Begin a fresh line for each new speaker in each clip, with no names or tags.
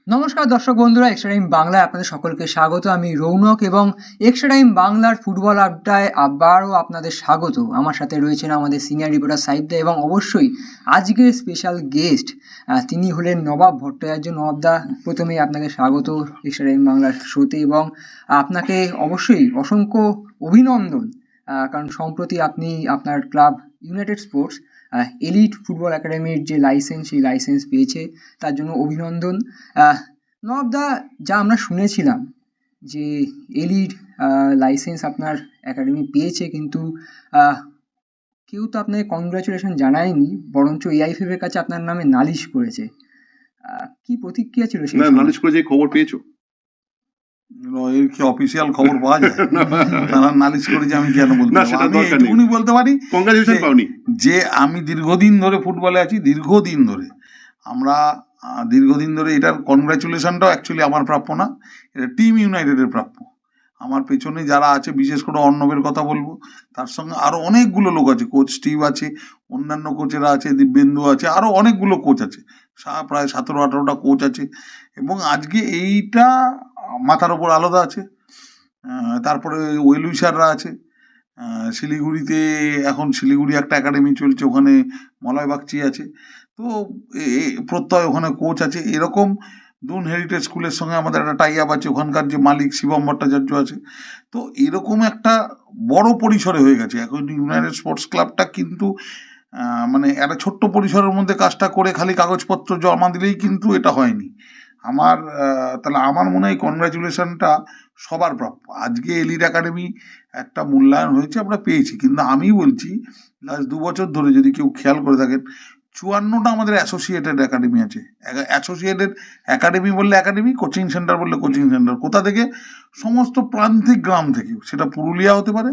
নমস্কার দর্শক বন্ধুরা, এক্সট্রা টাইম বাংলায় আপনাদের সকলকে স্বাগত। আমি রৌনক এবং এক্সট্রা টাইম বাংলার ফুটবল আড্ডায় আবারও আপনাদের স্বাগত। আমার সাথে রয়েছেন আমাদের সিনিয়র রিপোর্টার সাইফদা এবং অবশ্যই আজকের স্পেশাল গেস্ট তিনি হলেন নবাব ভট্টাচার্য। নবাবদা, প্রথমেই আপনাকে স্বাগত এক্সট্রা টাইম বাংলার শোতে এবং আপনাকে অবশ্যই অসংখ্য অভিনন্দন, কারণ সম্প্রতি আপনি আপনার club United sports elite football একাডেমির যে লাইসেন্স, সেই লাইসেন্স পেয়েছে, তার জন্য অভিনন্দন। নবাবদা, যা আমরা শুনেছিলাম যে এলিট লাইসেন্স আপনার একাডেমি পেয়েছে, কিন্তু কেউ তো আপনাকে কংগ্রাচুলেশন জানায়নি, বরঞ্চ এআইএফএফ এর কাছে আপনার নামে নালিশ করেছে। কি প্রতিক্রিয়া ছিল সেই?
নালিশ করেছে, খবর পেয়েছো?
এর কি অফিসিয়াল খবর পাওয়া যায়? তারা নালিশ করেছে আমি কেন বলতে
না,
পারবো?
সেটা
আমি
দরকার নেই।
এইটুকুনি বলতে পারি
কংগ্রাচুলেশন পাওনি?
যে আমি দীর্ঘদিন ধরে ফুটবলে আছি, দীর্ঘদিন ধরে আমরা দীর্ঘদিন ধরে এটার কনগ্রাচুলেশনটাও অ্যাকচুয়ালি আমার প্রাপ্য না, এটা টিম ইউনাইটেডের প্রাপ্য। আমার পেছনে যারা আছে, বিশেষ করে অর্ণবের কথা বলবো, তার সঙ্গে আরো অনেকগুলো লোক আছে, কোচ স্টিভ আছে, অন্যান্য কোচেরা আছে, দিব্যেন্দু আছে, আরো অনেকগুলো কোচ আছে, প্রায় 17-18টা কোচ আছে। এবং আজকে এইটা মাথার ওপর আলাদা আছে। তারপরে ওয়েলউইশাররা আছে শিলিগুড়িতে, এখন শিলিগুড়ি একটা একাডেমি চলছে, ওখানে মলয় বাগচি আছে, তো প্রত্যয় ওখানে কোচ আছে। এরকম দুন হেরিটেজ স্কুলের সঙ্গে আমাদের একটা টাই আপ আছে, ওখানকার যে মালিক শিবম ভট্টাচার্য আছে। তো এরকম একটা বড় পরিসরে হয়ে গেছে এখন ইউনাইটেড স্পোর্টস ক্লাবটা, কিন্তু মানে একটা ছোট্ট পরিসরের মধ্যে কাজটা করে খালি কাগজপত্র জমা দিলেই কিন্তু এটা হয়নি। তাহলে আমার মনে হয় কনগ্রাচুলেশনটা সবার প্রাপ্য। আজকে এলিট একাডেমি একটা মূল্যায়ন হয়েছে, আমরা পেয়েছি, কিন্তু আমি বলছি লাস্ট 2 বছর ধরে যদি কেউ খেয়াল করে থাকেন, 54টা আমাদের অ্যাসোসিয়েটেড একাডেমি আছে। অ্যাসোসিয়েটেড একাডেমি বললে একাডেমি, কোচিং সেন্টার বললে কোচিং সেন্টার। কোথা থেকে? সমস্ত প্রান্তিক গ্রাম থেকে। সেটা পুরুলিয়া হতে পারে,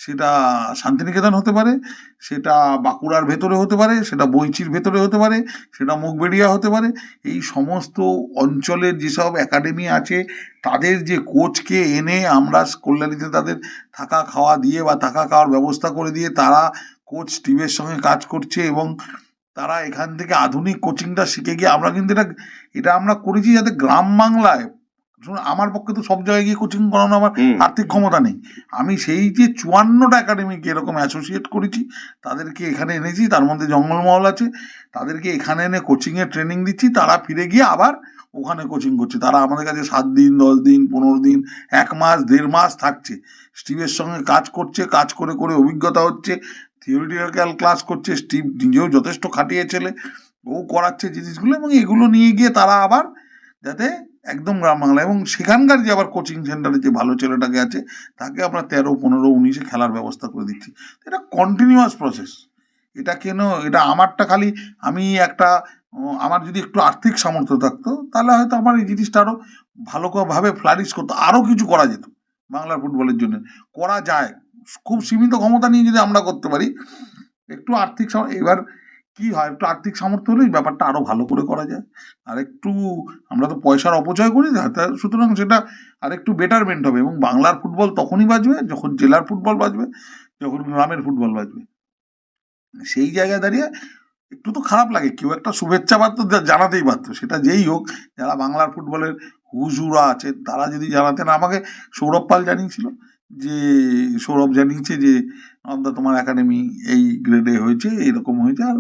সেটা শান্তিনিকেতন হতে পারে, সেটা বাঁকুড়ার ভেতরে হতে পারে, সেটা বইচির ভেতরে হতে পারে, সেটা মুগবেড়িয়া হতে পারে। এই সমস্ত অঞ্চলের যেসব একাডেমি আছে, তাদের যে কোচকে এনে আমরা কল্যাণীতে তাদের থাকা খাওয়া দিয়ে বা থাকা খাওয়ার ব্যবস্থা করে দিয়ে তারা কোচ টিমের সঙ্গে কাজ করছে, এবং তারা এখান থেকে আধুনিক কোচিংটা শিখে গিয়ে আমরা কিন্তু এটা আমরা করেছি যাতে গ্রাম বাংলায়। শুনুন, আমার পক্ষে তো সব জায়গায় গিয়ে কোচিং করানো আমার আর্থিক ক্ষমতা নেই। আমি সেই যে 54টা একাডেমিকে এরকম অ্যাসোসিয়েট করেছি, তাদেরকে এখানে এনেছি, তার মধ্যে জঙ্গলমহল আছে, তাদেরকে এখানে এনে কোচিংয়ের ট্রেনিং দিচ্ছি, তারা ফিরে গিয়ে আবার ওখানে কোচিং করছে। তারা আমাদের কাছে 7 দিন, 10 দিন, 15 দিন, 1 মাস, 1.5 মাস থাকছে, স্টিভের সঙ্গে কাজ করছে, কাজ করে করে অভিজ্ঞতা হচ্ছে, থিওরিটিক্যাল ক্লাস করছে। স্টিভ নিজেও যথেষ্ট খাটিয়ে ছেলে, ও করাচ্ছে জিনিসগুলো, এবং এগুলো নিয়ে গিয়ে তারা আবার যাতে একদম গ্রাম বাংলা, এবং সেখানকার যে আবার কোচিং সেন্টারে যে ভালো ছেলেটাকে আছে, তাকে আমরা 13, 15, 19-এ খেলার ব্যবস্থা করে দিচ্ছি। এটা কন্টিনিউয়াস প্রসেস। এটা কেন, এটা আমারটা খালি আমি একটা, আমার যদি একটু আর্থিক সামর্থ্য থাকতো, তাহলে হয়তো আমার এই জিনিসটা আরো ভালোভাবে ফ্লারিশ করতো, আরো কিছু করা যেত বাংলার ফুটবলের জন্য। করা যায়, খুব সীমিত ক্ষমতা নিয়ে যদি আমরা করতে পারি, একটু আর্থিক এবার কি হয়, একটু আর্থিক সামর্থ্য হলেই ব্যাপারটা আরো ভালো করে করা যায়। আর একটু আমরা তো পয়সার অপচয় করি না, সুতরাং সেটা আর একটু বেটারমেন্ট হবে। এবং বাংলার ফুটবল তখনই বাজবে যখন জেলার ফুটবল বাজবে, যখন গ্রামের ফুটবল বাজবে। সেই জায়গায় দাঁড়িয়ে একটু তো খারাপ লাগে, কেউ একটা শুভেচ্ছা বার্তা জানাতেই পারতো, সেটা যেই হোক। যারা বাংলার ফুটবলের হুজুরা আছে তারা যদি জানাতেন। আমাকে সৌরভ পাল জানিয়েছিল, যে সৌরভ জানিয়েছে যে নবদা তোমার একাডেমি এই গ্রেডে হয়েছে, এইরকম হয়েছে। আর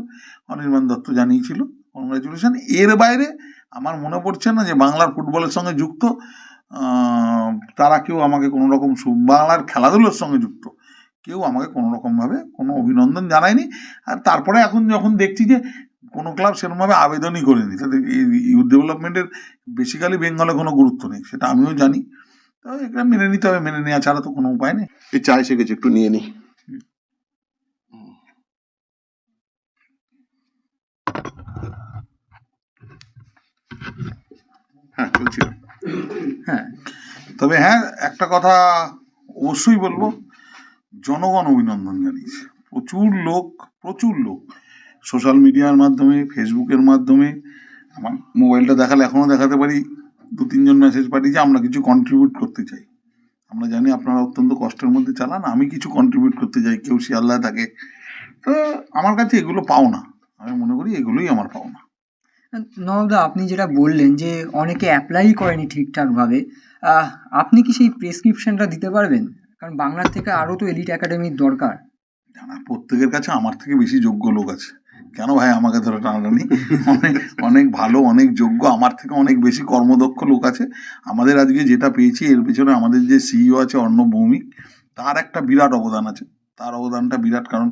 অনির্বাণ দত্ত জানিয়েছিল, কংগ্রাচুলেশন। এর বাইরে আমার মনে পড়ছে না যে বাংলার ফুটবলের সঙ্গে যুক্ত তারা কেউ আমাকে কোনো রকম, বাংলার খেলাধুলোর সঙ্গে যুক্ত কেউ আমাকে কোনো রকমভাবে কোনো অভিনন্দন জানায়নি। আর তারপরে এখন যখন দেখছি যে কোনো ক্লাব সেরকমভাবে আবেদনই করেনি, তাদের ইউথ ডেভেলপমেন্টের বেসিক্যালি বেঙ্গলে কোনো গুরুত্ব নেই, সেটা আমিও জানি। তো এটা মেনে নিতে হবে, মেনে নেওয়া ছাড়া তো কোনো উপায় নেই।
এই চা এসে গেছে, একটু নিয়ে নি। হ্যাঁ, বলছিলাম।
হ্যাঁ, তবে হ্যাঁ, একটা কথা অবশ্যই বলবো, জনগণ অভিনন্দন জানিয়েছে। প্রচুর লোক সোশ্যাল মিডিয়ার মাধ্যমে, ফেসবুকের মাধ্যমে, আমার মোবাইলটা দেখালে এখনো দেখাতে পারি, 2-3 জন মেসেজ পাঠিয়েছে, আমরা কিছু কন্ট্রিবিউট করতে চাই। আমরা জানি আপনারা অত্যন্ত কষ্টের মধ্যে চালান, আমি কিছু কন্ট্রিবিউট করতে চাই, কেউ শিয়ালদায় থাকে। তো আমার কাছে এগুলো পাওনা, আমি মনে করি এগুলোই আমার পাওনা।
নবদা, আপনি যেটা বললেন যে অনেকে অ্যাপ্লাই করেনি ঠিকঠাকভাবে, আপনি কি সেই প্রেসক্রিপশনটা দিতে পারবেন? কারণ বাংলার থেকে আরও তো এলিট একাডেমির দরকার।
জানা প্রত্যেকের কাছে আমার থেকে বেশি যোগ্য লোক আছে, কেন ভাই আমাকে ধরে টানাটানি? অনেক অনেক ভালো, অনেক যোগ্য, আমার থেকে অনেক বেশি কর্মদক্ষ লোক আছে। আমাদের আজকে যেটা পেয়েছি এর পেছনে আমাদের যে সিইও আছে অর্ণব ভৌমিক, তার একটা বিরাট অবদান আছে। তার অবদানটা বিরাট, কারণ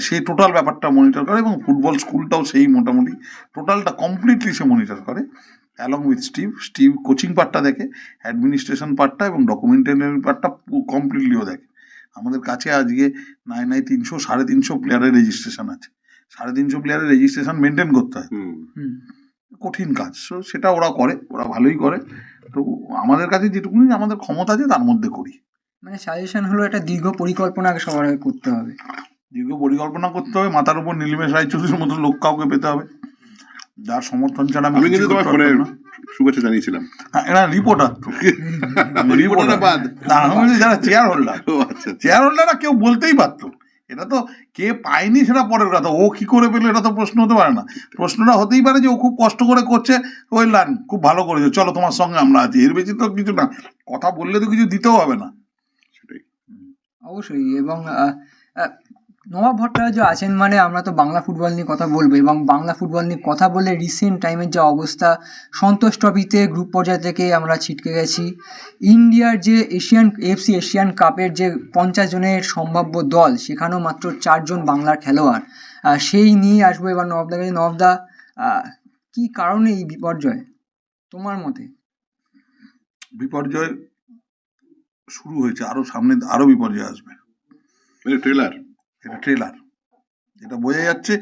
সে টোটাল ব্যাপারটা মনিটর করে এবং ফুটবল স্কুলটাও সেই মোটামুটি টোটালটা কমপ্লিটলি সে মনিটর করে অ্যালং উইথ স্টিভ কোচিং পার্টটা দেখে, অ্যাডমিনিস্ট্রেশন পার্টটা এবং ডকুমেন্টারি পার্টটা কমপ্লিটলিও দেখে। আমাদের কাছে আজকে নাই 300-350 প্লেয়ারের রেজিস্ট্রেশন আছে। 350 প্লেয়ারের রেজিস্ট্রেশন মেনটেন করতে হয়,
হুম।
কঠিন কাজ। সো সেটা ওরা করে, ওরা ভালোই করে। তো আমাদের কাছে যেটুকুনি আমাদের ক্ষমতা আছে তার মধ্যে করি।
মানে সাজেশন হলো একটা দীর্ঘ পরিকল্পনা আগে সবার আগে করতে হবে।
দীর্ঘ পরিকল্পনা করতে হবে, মাথার উপর নীলিমেশ রায়চৌধুরীর মতো লোক কাউকে পেতে হবে যার সমর্থন ছাড়া
আমি কিন্তু তোমার ফোনে শুভেচ্ছা জানিয়েছিলাম।
এরা রিপোর্টার তো
রিপোর্টাররা বাদ।
যারা চেয়ার হোল্ডার,
ও আচ্ছা।
চেয়ার হোল্ডাররা কেউ বলতেই পারতো। এটা তো কে পায়নি সেটা পরের কথা, ও কি করে পেলো এটা তো প্রশ্ন হতে পারে না। প্রশ্নটা হতেই পারে যে ও খুব কষ্ট করে করছে, ওই লান খুব ভালো করেছে, চলো তোমার সঙ্গে আমরা আছি, এর বেশি তো কিছু না। কথা বললে তো কিছু দিতেও হবে না।
সেটাই।
অবশ্যই। এবং নবাব ভট্টাচার্য আছেন মানে আমরা তো বাংলা ফুটবল নিয়ে কথা বলবো, এবং বাংলা ফুটবল নিয়ে কথা বলে রিসেন্ট টাইমের যে অবস্থা, সন্তোষ ট্রফিতে গ্রুপ পর্যায় থেকে আমরা ছিটকে গেছি। ইন্ডিয়ার যে এশিয়ান কাপের যে 50 জনের সম্ভাব্য দল, সেখানেও মাত্র 4 জন বাংলার খেলোয়াড়। সেই নিয়ে আসবো এবার নবদার কাছে। নবদা, কি কারণে এই বিপর্যয় তোমার মতে?
বিপর্যয় শুরু হয়েছে, আরো সামনে আরো বিপর্যয় আসবে।
ট্রেলার।
এটা ট্রেলার, এটা বোঝা যাচ্ছে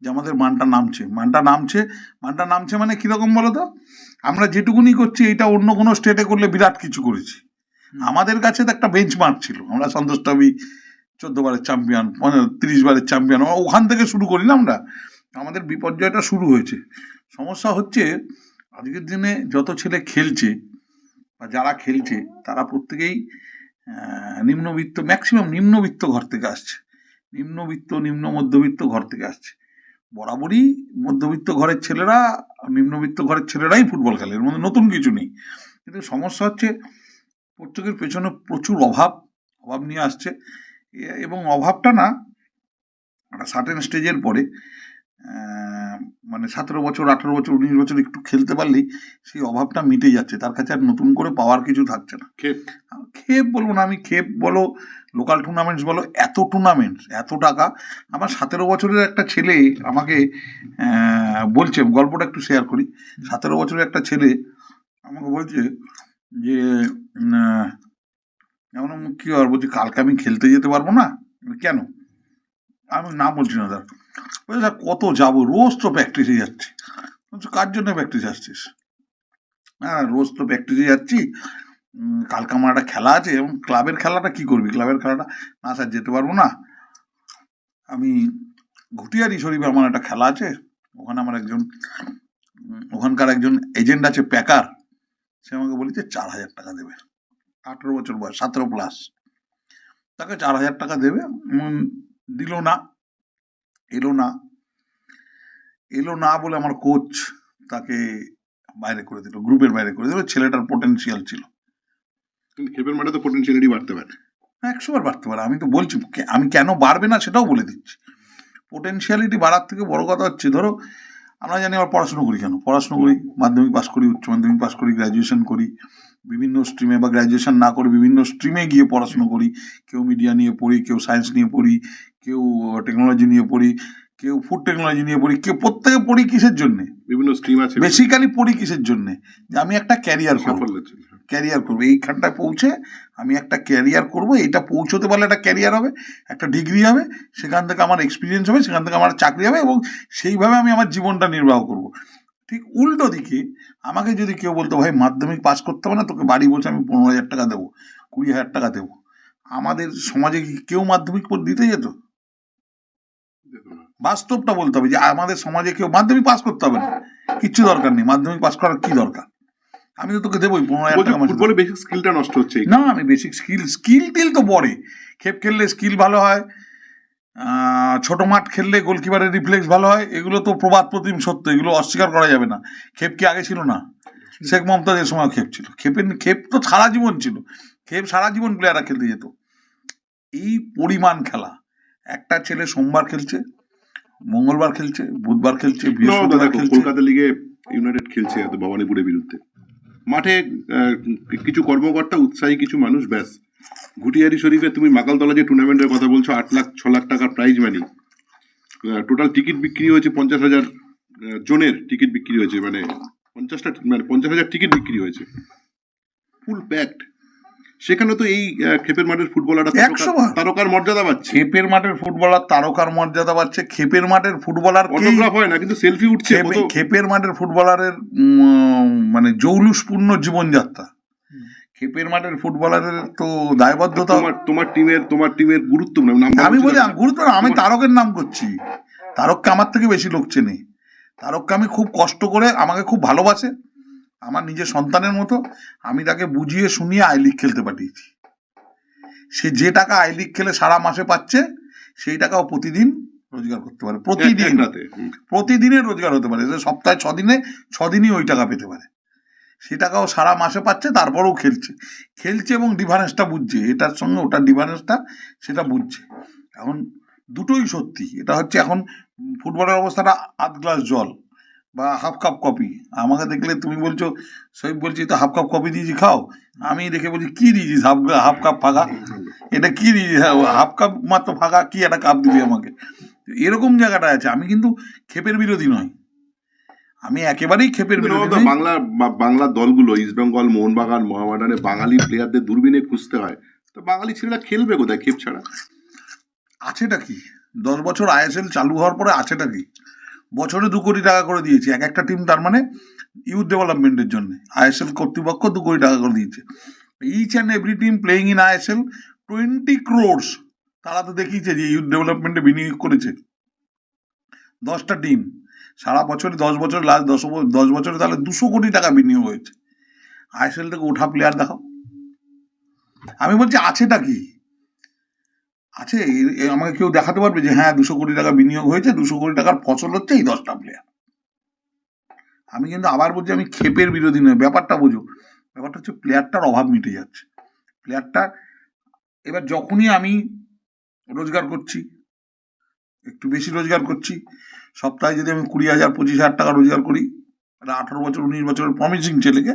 যে আমাদের মানটা নামছে মানে কিরকম বলো তো? আমরা যেটুকুনি করছি এটা অন্য কোনো স্টেটে করলে বিরাট কিছু করেছি। আমাদের কাছে তো একটা বেঞ্চমার্ক ছিল, আমরা সন্তোষ ট্রফি 14 বারের চ্যাম্পিয়ন, 30 বারের চ্যাম্পিয়ন, ওখান থেকে শুরু করি না আমরা। আমাদের বিপর্যয়টা শুরু হয়েছে। সমস্যা হচ্ছে আজকের দিনে যত ছেলে খেলছে বা যারা খেলছে তারা প্রত্যেকেই নিম্নবিত্ত, ম্যাক্সিমাম নিম্নবিত্ত ঘর থেকে আসছে, নিম্ন মধ্যবিত্ত ঘর থেকে আসছে। বরাবরই মধ্যবিত্ত ঘরের ছেলেরা, নিম্নবিত্ত ঘরের ছেলেরাই ফুটবল খেলে, এর মধ্যে নতুন কিছু নেই। কিন্তু সমস্যা হচ্ছে প্রত্যেকের পেছনে প্রচুর অভাব নিয়ে আসছে, এবং অভাবটা না একটা সার্টেন স্টেজের পরে মানে 17 বছর, 18 বছর, 19 বছর একটু খেলতে পারলেই সেই অভাবটা মিটে যাচ্ছে, তার কাছে আর নতুন করে পাওয়ার কিছু থাকছে না। খেপ বলবো না আমি, খেপ বলো, লোকাল টুর্নামেন্টস বলো, এত টুর্নামেন্টস, এত টাকা। আমার 17 বছরের একটা ছেলে আমাকে বলছে, গল্পটা একটু শেয়ার করি। 17 বছরের একটা ছেলে আমাকে বলছে যে এমন কি আর বলছি, কালকে আমি খেলতে যেতে পারবো না। কেন? আমি না বলছি না দাদা, বলছি স্যার কত যাবো, রোজ তো প্র্যাকটিসে যাচ্ছি। কার জন্য প্র্যাকটিস আসছিস? হ্যাঁ রোজ তো প্র্যাকটিসে যাচ্ছি, কালকে আমার একটা খেলা আছে। এবং ক্লাবের খেলাটা কি করবি? ক্লাবের খেলাটা না স্যার যেতে পারবো না, আমি ঘুটিয়ারি শরীফে আমার একটা খেলা আছে, ওখানে আমার ওখানকার একজন এজেন্ট আছে প্যাকার, সে আমাকে বলেছে 4,000 টাকা দেবে। 18 বছর বয়স, 17 প্লাস, তাকে 4,000 টাকা দেবে। দিল না, এলো না বলে আমার কোচ তাকে বাইরে করে দিল, গ্রুপের বাইরে করে দিল। ছেলেটার পোটেনশিয়াল ছিল,
কিন্তু খেপের মাঠে তো পোটেনশিয়ালিটি বাড়তে পারে।
100 বার বাড়তে পারে। আমি তো বলছি, আমি কেন বাড়বে না সেটাও বলে দিচ্ছি। পোটেনশিয়ালিটি বাড়ার থেকে বড় কথা হচ্ছে, ধরো আমরা জানি আবার পড়াশুনো করি কেন, মাধ্যমিক পাস করি, উচ্চ মাধ্যমিক পাস করি, গ্র্যাজুয়েশন করি বিভিন্ন স্ট্রিমে, বা গ্র্যাজুয়েশন না করে বিভিন্ন স্ট্রিমে গিয়ে পড়াশুনো করি। কেউ মিডিয়া নিয়ে পড়ি, কেউ সায়েন্স নিয়ে পড়ি, কেউ টেকনোলজি নিয়ে পড়ি, কেউ ফুড টেকনোলজি নিয়ে পড়ি, কেউ প্রত্যেকে পড়ি কিসের জন্যে?
বিভিন্ন স্ট্রিম আছে।
বেসিক্যালি পড়ি কিসের জন্যে? যে আমি একটা ক্যারিয়ার করবো, এইখানটায় পৌঁছে আমি একটা ক্যারিয়ার করবো, এইটা পৌঁছতে পারলে একটা ক্যারিয়ার হবে, একটা ডিগ্রি হবে, সেখান থেকে আমার এক্সপিরিয়েন্স হবে, সেখান থেকে আমার চাকরি হবে, এবং সেইভাবে আমি আমার জীবনটা নির্বাহ করব। ঠিক উল্টো দিকে আমাকে যদি কেউ বলতো ভাই মাধ্যমিক পাস করতে হবে না, তোকে বাড়ি বলছে আমি 15,000 টাকা দেবো, 20,000 টাকা দেবো, আমাদের সমাজে কি কেউ মাধ্যমিক দিতে যেত? বাস্তবটা বলতে হবে যে আমাদের সমাজে কেউ মাধ্যমিক পাস করতে হবে না, কিচ্ছু দরকার নেই, মাধ্যমিক পাস করার কি দরকার, আমি তো তোকে দেবোই 15,000 টাকা।
ফুটবলে বেসিক স্কিলটা নষ্ট হচ্ছে
না, আমি বেসিক স্কিল টিল তো পরে, খেপ খেললে স্কিল ভালো হয়, ছোট মাঠ খেললে গোলকিপারের রিফ্লেক্স ভালো হয়, এগুলো তো প্রবাদ প্রতিম সত্য, এগুলো অস্বীকার করা যাবে না। খেপ কি আগে ছিল না? শেখ মমতাজের সময় খেপ ছিল। খেপ তো সারা জীবন ছিল, খেপ সারা জীবন প্লেয়াররা খেলতে যেত। এই পরিমাণ খেলা, একটা ছেলে সোমবার খেলছে, মঙ্গলবার খেলছে, বুধবার খেলছে, বৃহস্পতিবার খেলছে।
কলকাতা লিগে ইউনাইটেড খেলছে এত ভবানীপুরের বিরুদ্ধে, মাঠে কিছু কর্মকর্তা, উৎসাহী কিছু মানুষ, ব্যাস। ঘুটিয়ারি শরীফে তুমি মাকালতলা যে টুর্নামেন্টের কথা বলছো, 8 লাখ 6 লাখ টাকার প্রাইজ মানি, টোটাল টিকিট বিক্রি হয়েছে 50,000 জনের টিকিট বিক্রি হয়েছে, মানে 50,000 টিকিট বিক্রি হয়েছে, ফুল প্যাকড। সেখানে তো এই খেপের মাঠের ফুটবলাররা তারকার মর্যাদা পাচ্ছে।
খেপের মাঠের ফুটবলার তারকার মর্যাদা পাচ্ছে। খেপের মাঠের ফুটবলার
অটোগ্রাফ হয় না, কিন্তু সেলফি উঠছে।
খেপের মাঠের ফুটবলারের মানে জৌলুসপূর্ণ জীবনযাত্রা। খেপের মাঠের ফুটবলারের তো দায়বদ্ধতা।
তোমার টিমের গুরুত্ব নাম
আমি বলি গুরুত্ব না, আমি তারকের নাম করছি। তারককে আমার থেকে বেশি লোক চেনে। তারককে আমি খুব কষ্ট করে, আমাকে খুব ভালোবাসে, আমার নিজের সন্তানের মতো। আমি তাকে বুঝিয়ে শুনিয়ে আই লিগ খেলতে পাঠিয়েছি। সে যে টাকা আই লিগ খেলে সারা মাসে পাচ্ছে, সেই টাকাও প্রতিদিন রোজগার করতে পারে। প্রতিদিনের রোজগার হতে পারে। সপ্তাহে 6 দিনে 6 দিনই ওই টাকা পেতে পারে। সে টাকাও সারা মাসে পাচ্ছে, তারপরেও খেলছে এবং ডিফারেন্সটা বুঝছে, এটার সঙ্গে ওটার ডিফারেন্সটা সেটা বুঝছে। এখন দুটোই সত্যি। এটা হচ্ছে এখন ফুটবলের অবস্থাটা আধ গ্লাস জল বা হাফ কাপ কফি। আমাকে দেখলে তুমি বলছো, সৈব বলছি তো হাফ কাপ কফি দিয়েছি খাও, আমি দেখে বলছি কি দিয়েছিস, হাফ কাপ ফাঁকা, এটা কি দিয়েছিস, হাফ কাপ মাত্র ফাঁকা, কি একটা কাপ দিবি আমাকে। এরকম জায়গাটা আছে। আমি কিন্তু খেপের বিরোধী নয়, আমি একেবারেই খেপের বিরোধী।
বাংলা দলগুলো ইস্ট বেঙ্গল, মোহনবাগান, মোহামেডানে বাঙালি প্লেয়ারদের দূরবীনে খুঁজতে হয়, তো বাঙালি ছেলেরা খেলবে কোথায় খেপ ছাড়া?
আছেটা কি? 10 বছর আইএসএল চালু হওয়ার পরে আছেটা কি? বছরে 2 কোটি টাকা করে দিয়েছে এক একটা টিম, তার মানে ইউথ ডেভেলপমেন্টের জন্য আইএসএল কর্তৃপক্ষ 2 কোটি টাকা করে দিয়েছে। Each and every team playing in ISL 20 crores তারা তো দেখিয়েছে যে ইউথ ডেভেলপমেন্টে বিনিয়োগ করেছে। 10টা টিম সারা বছরে 10 বছর, লাস্ট 10 বছরে তাহলে 200 কোটি টাকা বিনিয়োগ হয়েছে। আইএসএল থেকে ওঠা প্লেয়ার দেখাও। আমি বলছি আছেটা কি? আছে, আমাকে কেউ দেখাতে পারবে যে হ্যাঁ 200 কোটি টাকা বিনিয়োগ হয়েছে, 200 কোটি টাকার ফসল হচ্ছে এই 10টা প্লেয়ার? আমি কিন্তু আবার বলছি, আমি খেপের বিরোধী নয়। ব্যাপারটা বুঝো, ব্যাপারটা হচ্ছে প্লেয়ারটার অভাব মিটে যাচ্ছে। প্লেয়ারটা এবার যখনই আমি রোজগার করছি, একটু বেশি রোজগার করছি, সপ্তাহে যদি আমি 20,000 25,000 টাকা রোজগার করি, 18 বছর 19 বছরের প্রমিসিং ছেলেকে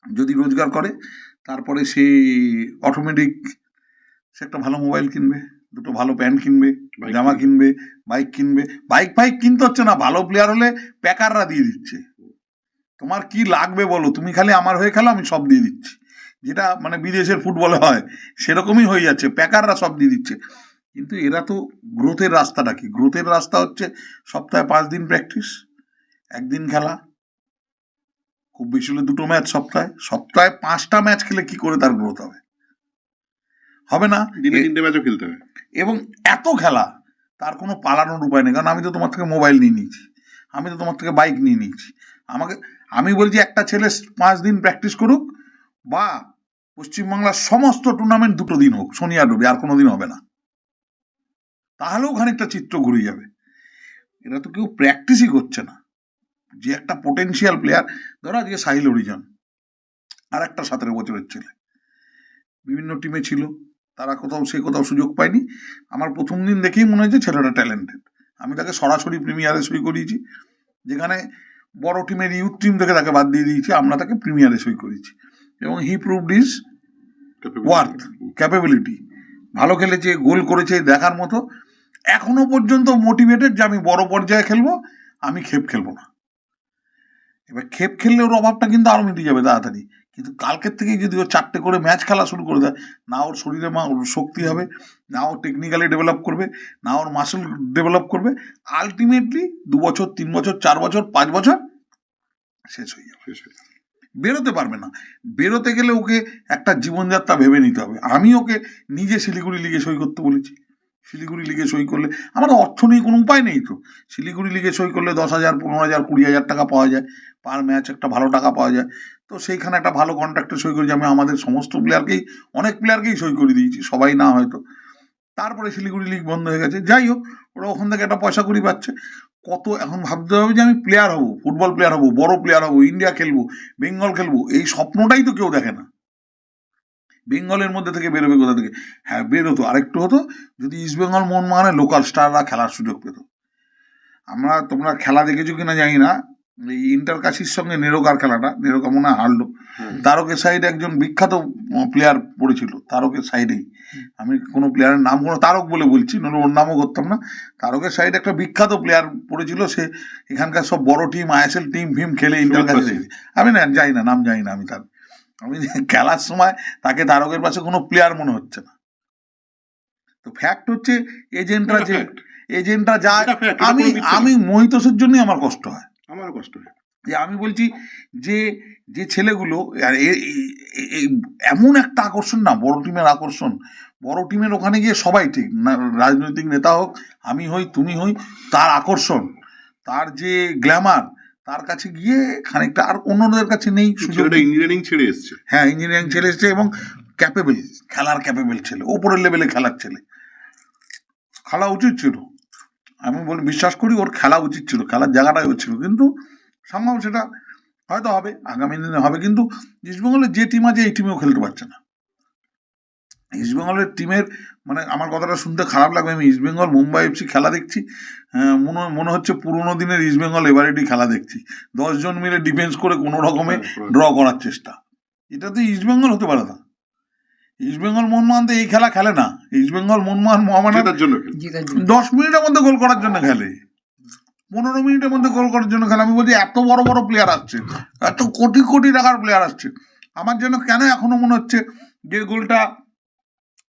যদি রোজগার করে, তারপরে সে অটোমেটিক সে একটা ভালো মোবাইল কিনবে, 2টো ভালো প্যান্ট কিনবে, জামা কিনবে, বাইক কিনবে। বাইক কিনতে হচ্ছে না, ভালো প্লেয়ার হলে প্যাকাররা দিয়ে দিচ্ছে। তোমার কি লাগবে বলো, তুমি খালি আমার হয়ে খেলো, আমি সব দিয়ে দিচ্ছি। যেটা মানে বিদেশের ফুটবলে হয় সেরকমই হয়ে যাচ্ছে, প্যাকাররা সব দিয়ে দিচ্ছে। কিন্তু এরা তো গ্রোথের রাস্তাটা কি? গ্রোথের রাস্তা হচ্ছে সপ্তাহে 5 দিন প্র্যাকটিস, 1 দিন খেলা, খুব বেশি হলে 2টো ম্যাচ সপ্তাহে 5টা ম্যাচ খেলে কি করে তার গ্রোথ হবে না?
দিনে 3টে ম্যাচও খেলতে হবে।
এবং এত খেলা, তার কোনো পালানোর উপায় নেই। কারণ আমি তো তোমার থেকে মোবাইল নিয়ে নিয়েছি, আমি তো তোমার থেকে বাইক নিয়ে নিয়েছি। আমি বলছি একটা ছেলে 5 দিন প্র্যাকটিস করুক, বা পশ্চিমবাংলার সমস্ত টুর্নামেন্ট 2টো দিন হোক, শনি আর রবি, আর কোনো দিন হবে না, তাহলেও খানিকটা চিত্র ঘুরে যাবে। এরা তো কেউ প্র্যাকটিসই করছে না। যে একটা পোটেন্সিয়াল প্লেয়ার, ধরো আজকে সাহিল হরিজন, আর একটা 17 বছরের ছেলে, বিভিন্ন টিমে ছিল, তারা কোথাও সুযোগ পায়নি। আমার প্রথম দিন দেখেই মনে হয়েছে ছেলেটা ট্যালেন্টেড। আমি তাকে সরাসরি প্রিমিয়ারে সই করিয়েছি, যেখানে বড় টিমের ইউথ টিম থেকে তাকে বাদ দিয়ে দিয়েছি, আমরা তাকে প্রিমিয়ারে সই করেছি। এবং হি প্রুভড হিজ ওয়ার্থ, ক্যাপাবিলিটি। ভালো খেলেছে, গোল করেছে, দেখার মতো। এখনো পর্যন্ত মোটিভেটেড যে আমি বড় পর্যায়ে খেলবো, আমি খেপ খেলবো না। এবার খেপ খেললে ওর অভাবটা কিন্তু আরো মিটে যাবে তাড়াতাড়ি। কিন্তু কালকের থেকেই যদি ও 4টে করে ম্যাচ খেলা শুরু করে দেয়, না ওর শরীরে শক্তি হবে, না ও টেকনিক্যালি ডেভেলপ করবে, না ওর মাসল ডেভেলপ করবে, আলটিমেটলি 2 বছর 3 বছর 4 বছর 5 বছর শেষ হয়ে যাবে, বেরোতে পারবে না। বেরোতে গেলে ওকে একটা জীবনযাত্রা ভেবে নিতে হবে। আমি ওকে নিজে শিলিগুড়ি লিগে সই করতে বলেছি। শিলিগুড়ি লিগে সই করলে আমার অর্থ নেই, কোনো উপায় নেই তো। শিলিগুড়ি লিগে সই করলে 10,000 15,000 20,000 টাকা পাওয়া যায়, পার ম্যাচ একটা ভালো টাকা পাওয়া যায়। তো সেইখানে একটা ভালো কন্ট্রাক্টে সই করেছি। আমি আমাদের সমস্ত প্লেয়ারকেই, অনেক প্লেয়ারকেই সই করে দিয়েছি, সবাই না হয়তো। তারপরে শিলিগুড়ি লিগ বন্ধ হয়ে গেছে। যাই হোক, ওরা ওখান থেকে একটা পয়সা কড়ি পাচ্ছে। কত এখন ভাবতে হবে যে আমি প্লেয়ার হব, ফুটবল প্লেয়ার হব, বড় প্লেয়ার হব, ইন্ডিয়া খেলবো, বেঙ্গল খেলবো, এই স্বপ্নটাই তো কেউ দেখে না। বেঙ্গলের মধ্যে থেকে বেরোবে কোথা থেকে? হ্যাঁ, বেরোতো, আরেকটু হতো যদি ইস্টবেঙ্গল মোহনবাগানের লোকাল স্টাররা খেলার সুযোগ পেত। তোমরা খেলা দেখেছো কিনা জানি না, এই ইন্টার কাশির সঙ্গে নেরোকার খেলাটা, নেরোকা মনে হয় হারলো। তারকের সাইডে একজন বিখ্যাত প্লেয়ার পড়েছিল, তারকের সাইডেই, আমি কোনো প্লেয়ারের নাম কোনো তারক বলে বলছি, নইলে ওর নামও করতাম না। তারকের সাইডে একটা বিখ্যাত প্লেয়ার পড়েছিল, সে এখানকার সব বড় টিম, আইএসএল টিম ফিম খেলে ইন্টার কাশি। আমি না জানি না, নাম জানি না আমি তার। আমি খেলার সময় তাকে তারকের পাশে কোনো প্লেয়ার মনে হচ্ছে না। তো ফ্যাক্ট হচ্ছে এজেন্টরা যায়। আমি মহিতোষের জন্যই আমার কষ্ট হয়,
আমারও কষ্ট হয়।
যে আমি বলছি যে ছেলেগুলো আর এমন একটা আকর্ষণ, না বড় টিমের আকর্ষণ, বড় টিমের ওখানে গিয়ে সবাই ঠিক না, রাজনৈতিক নেতা হোক, আমি হই, তুমি হই, তার আকর্ষণ, তার যে গ্ল্যামার, তার কাছে গিয়ে খানিকটা আর অন্যদের কাছে নেই সুযোগ।
ইঞ্জিনিয়ারিং ছেড়ে এসছে,
হ্যাঁ, ইঞ্জিনিয়ারিং ছেড়ে এসছে এবং খেলার ক্যাপেবল ছেলে, ওপরের লেভেলে খেলার ছেলে, খেলা উচিত ছিল। আমি বিশ্বাস করি ওর খেলা উচিত ছিল, খেলার জায়গাটাই হচ্ছিল, কিন্তু সম্ভব সেটা হয়তো হবে, আগামী দিনে হবে। কিন্তু ইস্টবেঙ্গলের যে টিম আছে এই টিমেও খেলতে পারছে না। ইস্টবেঙ্গলের টিমের মানে আমার কথাটা শুনতে খারাপ লাগবে, আমি ইস্টবেঙ্গল মুম্বাই এফসি খেলা দেখছি, মনে হচ্ছে পুরোনো দিনের ইস্টবেঙ্গল এভারেডি খেলা দেখছি, 10 জন মিলে ডিফেন্স করে কোনো রকমে ড্র করার চেষ্টা। এটা তো ইস্টবেঙ্গল হতে পারে না। ইস্টবেঙ্গল মোহনবাগান তো এই খেলা খেলে না। ইস্টবেঙ্গল মোহনবাগান 10 মিনিটের মধ্যে গোল করার জন্য খেলে, 15 মিনিটের মধ্যে গোল করার জন্য খেলে। আমি বলছি এত বড় বড় প্লেয়ার আসছে, এত কোটি কোটি টাকার প্লেয়ার আসছে, আমার জন্য কেন এখনো মনে হচ্ছে যে গোলটা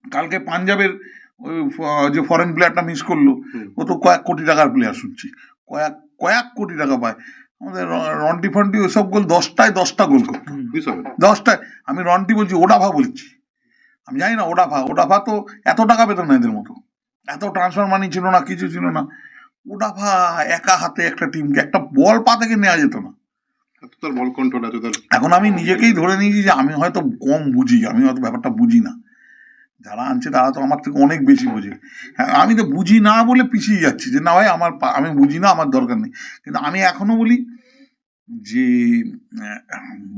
কালকে পাঞ্জাবের ওই যে ফরেন প্লেয়ারটা মিস করলো, ও তো কয়েক কোটি টাকার প্লেয়ার শুনছি, কয়েক কোটি টাকা পায়। আমাদের রন্টি ফন্টি ওইসব গোল 10টায় 10টা গোল করতো, 10টায়। আমি রন্টি বলছি, ওডাভা বলছি, আমি জানি না ওডাভা তো এত টাকা পেত না এদের মতো, এত ট্রান্সফার মানি ছিল না, কিছু ছিল না। ওডাভা একা হাতে একটা টিমকে একটা বল পা থেকে নেওয়া যেত না। এখন আমি নিজেকেই ধরে নিয়েছি যে আমি হয়তো কম বুঝি, আমি হয়তো ব্যাপারটা বুঝি না, যারা আনছে তারা তো আমার থেকে অনেক বেশি বোঝে। হ্যাঁ, আমি তো বুঝি না বলে পিছিয়ে যাচ্ছি, যে না ভাই আমি বুঝি না, আমার দরকার নেই। কিন্তু আমি এখনো বলি যে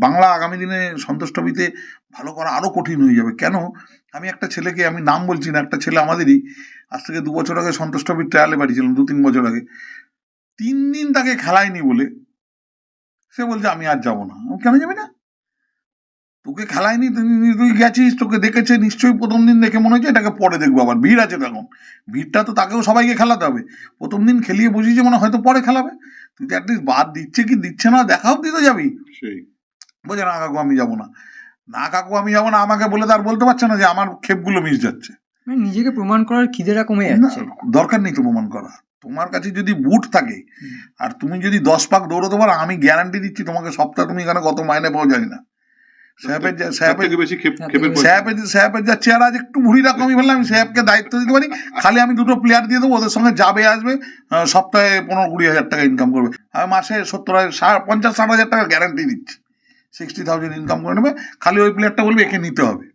বাংলা আগামী দিনে সন্তোষ ট্রফিতে ভালো করা আরো কঠিন হয়ে যাবে। কেন? আমি একটা ছেলেকে, আমি নাম বলছি না, একটা ছেলে আমাদেরই আজ থেকে 2 বছর আগে সন্তোষ ট্রফির ট্রায়ালে পাঠিয়েছিলাম, 2-3 বছর আগে, 3 দিন তাকে খেলায়নি বলে সে বলছে আমি আর যাবো না। কেন যাবি না? তোকে খেলায়নি, তুই গেছিস, তোকে দেখেছে নিশ্চয়ই, প্রথম দিন দেখে মনে হচ্ছে এটাকে পরে দেখবো, আবার ভিড় আছে তখন, ভিড়টা তো তাকেও সবাইকে খেলাতে হবে। প্রথম দিন খেলিয়ে বুঝিয়েছে মনে হয়তো পরে খেলাবে, তুই তো অ্যাটলিস্ট বাদ দিচ্ছে কি দিচ্ছে না দেখা অব্দি তো যাবি। বলছে না কাকু আমি যাবো না, না কাকু আমি যাবো না, আমাকে বলে তার বলতে পারছে না যে আমার ক্ষেপগুলো মিস যাচ্ছে।
নিজেকে প্রমাণ করার খিদেটা কমে যাচ্ছে।
দরকার নেই তো প্রমাণ করা। তোমার কাছে যদি বুট থাকে আর তুমি যদি 10 পাক দৌড়াতে পারো, আমি গ্যারান্টি দিচ্ছি তোমাকে সপ্তাহে তুমি এখানে কত মাইনে পাও জানি না। সাহেবের যা চেয়ার আজ একটু ভুড়িটা কমই ফেললাম, আমি সাহেবকে দায়িত্ব দিতে পারি, খালি আমি 2টো প্লেয়ার দিয়ে দেবো, ওদের সঙ্গে যাবে আসবে, সপ্তাহে 15-20 হাজার টাকা ইনকাম করবে, আমি মাসে 50-60 হাজার টাকা গ্যারান্টি দিচ্ছি, 60,000 ইনকাম করে নেবে। খালি ওই প্লেয়ারটা বলবে একে নিতে হবে।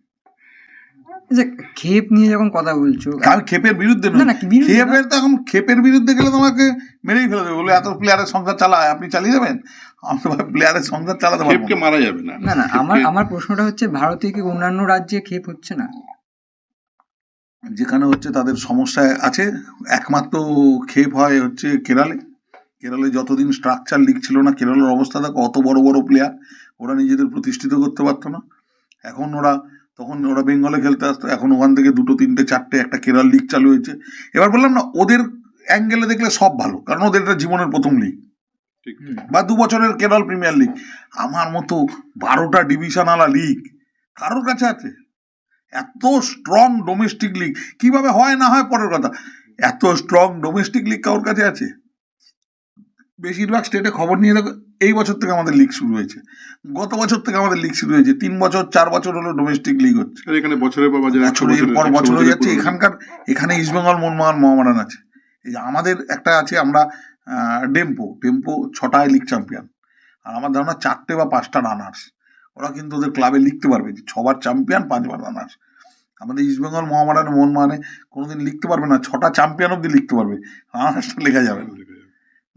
ক্ষেপ নিয়ে যখন কথা বলছো,
আমি ক্ষেপের বিরুদ্ধে নই, ক্ষেপের তো এখন ক্ষেপের বিরুদ্ধে গেলে তোমাকে মেরেই ফেলে দেবে, বলে এত প্লেয়ারের সংসার চালায়, আপনি চালিয়ে দেবেন? আমি তো প্লেয়ারের সংসার চালাতে পারবো না,
মারা যাবে না।
না আমার প্রশ্নটা হচ্ছে, ভারতে কি অন্যান্য রাজ্যে ক্ষেপ হচ্ছে না?
যেখানে হচ্ছে তাদের সমস্যা আছে, একমাত্র ক্ষেপ হয় হচ্ছে কেরলে যতদিন স্ট্রাকচার লিগ ছিল না, কেরলের অবস্থা দেখো, অত বড় বড় প্লেয়ার, ওরা নিজেদের প্রতিষ্ঠিত করতে পারতো না। তখন ওরা বেঙ্গলে খেলতে আসতো, এখন ওখান থেকে 2, 3, 4 একটা কেরল লিগ চালু হয়েছে। এবার বললাম না, ওদের অ্যাঙ্গেলে দেখলে সব ভালো, কারণ ওদের এটা জীবনের প্রথম লিগ, বা 2 বছরের কেরল প্রিমিয়ার লিগ। আমার মতো 12টা ডিভিশনালা লিগ কারোর কাছে আছে? এত স্ট্রং ডোমেস্টিক লিগ, কিভাবে হয় না হয় পরের কথা, এত স্ট্রং ডোমেস্টিক লিগ কারোর কাছে আছে? বেশিরভাগ স্টেটে খবর নিয়ে দেখো, এই বছর থেকে আমাদের লিগ শুরু হয়েছে, গত বছর থেকে আমাদের লিগ শুরু হয়েছে, 3 বছর 4 বছর হলো ডোমেস্টিক লিগ হচ্ছে,
এখানে বছরের পর
বছর হয়ে যাচ্ছে। এখানে ইস্টবেঙ্গল মোহনবাগান আছে, এই যে আমাদের একটা আছে, আমরা টেম্পো 6টায় লিগ চ্যাম্পিয়ন, আর আমার ধারণা 4টে বা 5টা রানার্স। ওরা কিন্তু ওদের ক্লাবে লিখতে পারবে যে 6বার চ্যাম্পিয়ন, 5বার রানার্স। আমাদের ইস্টবেঙ্গল মোহনবাগানে কোনোদিন লিখতে পারবে না, 6টা চ্যাম্পিয়ন অব্দি লিখতে পারবে, মহারাষ্ট্র লেখা যাবে না,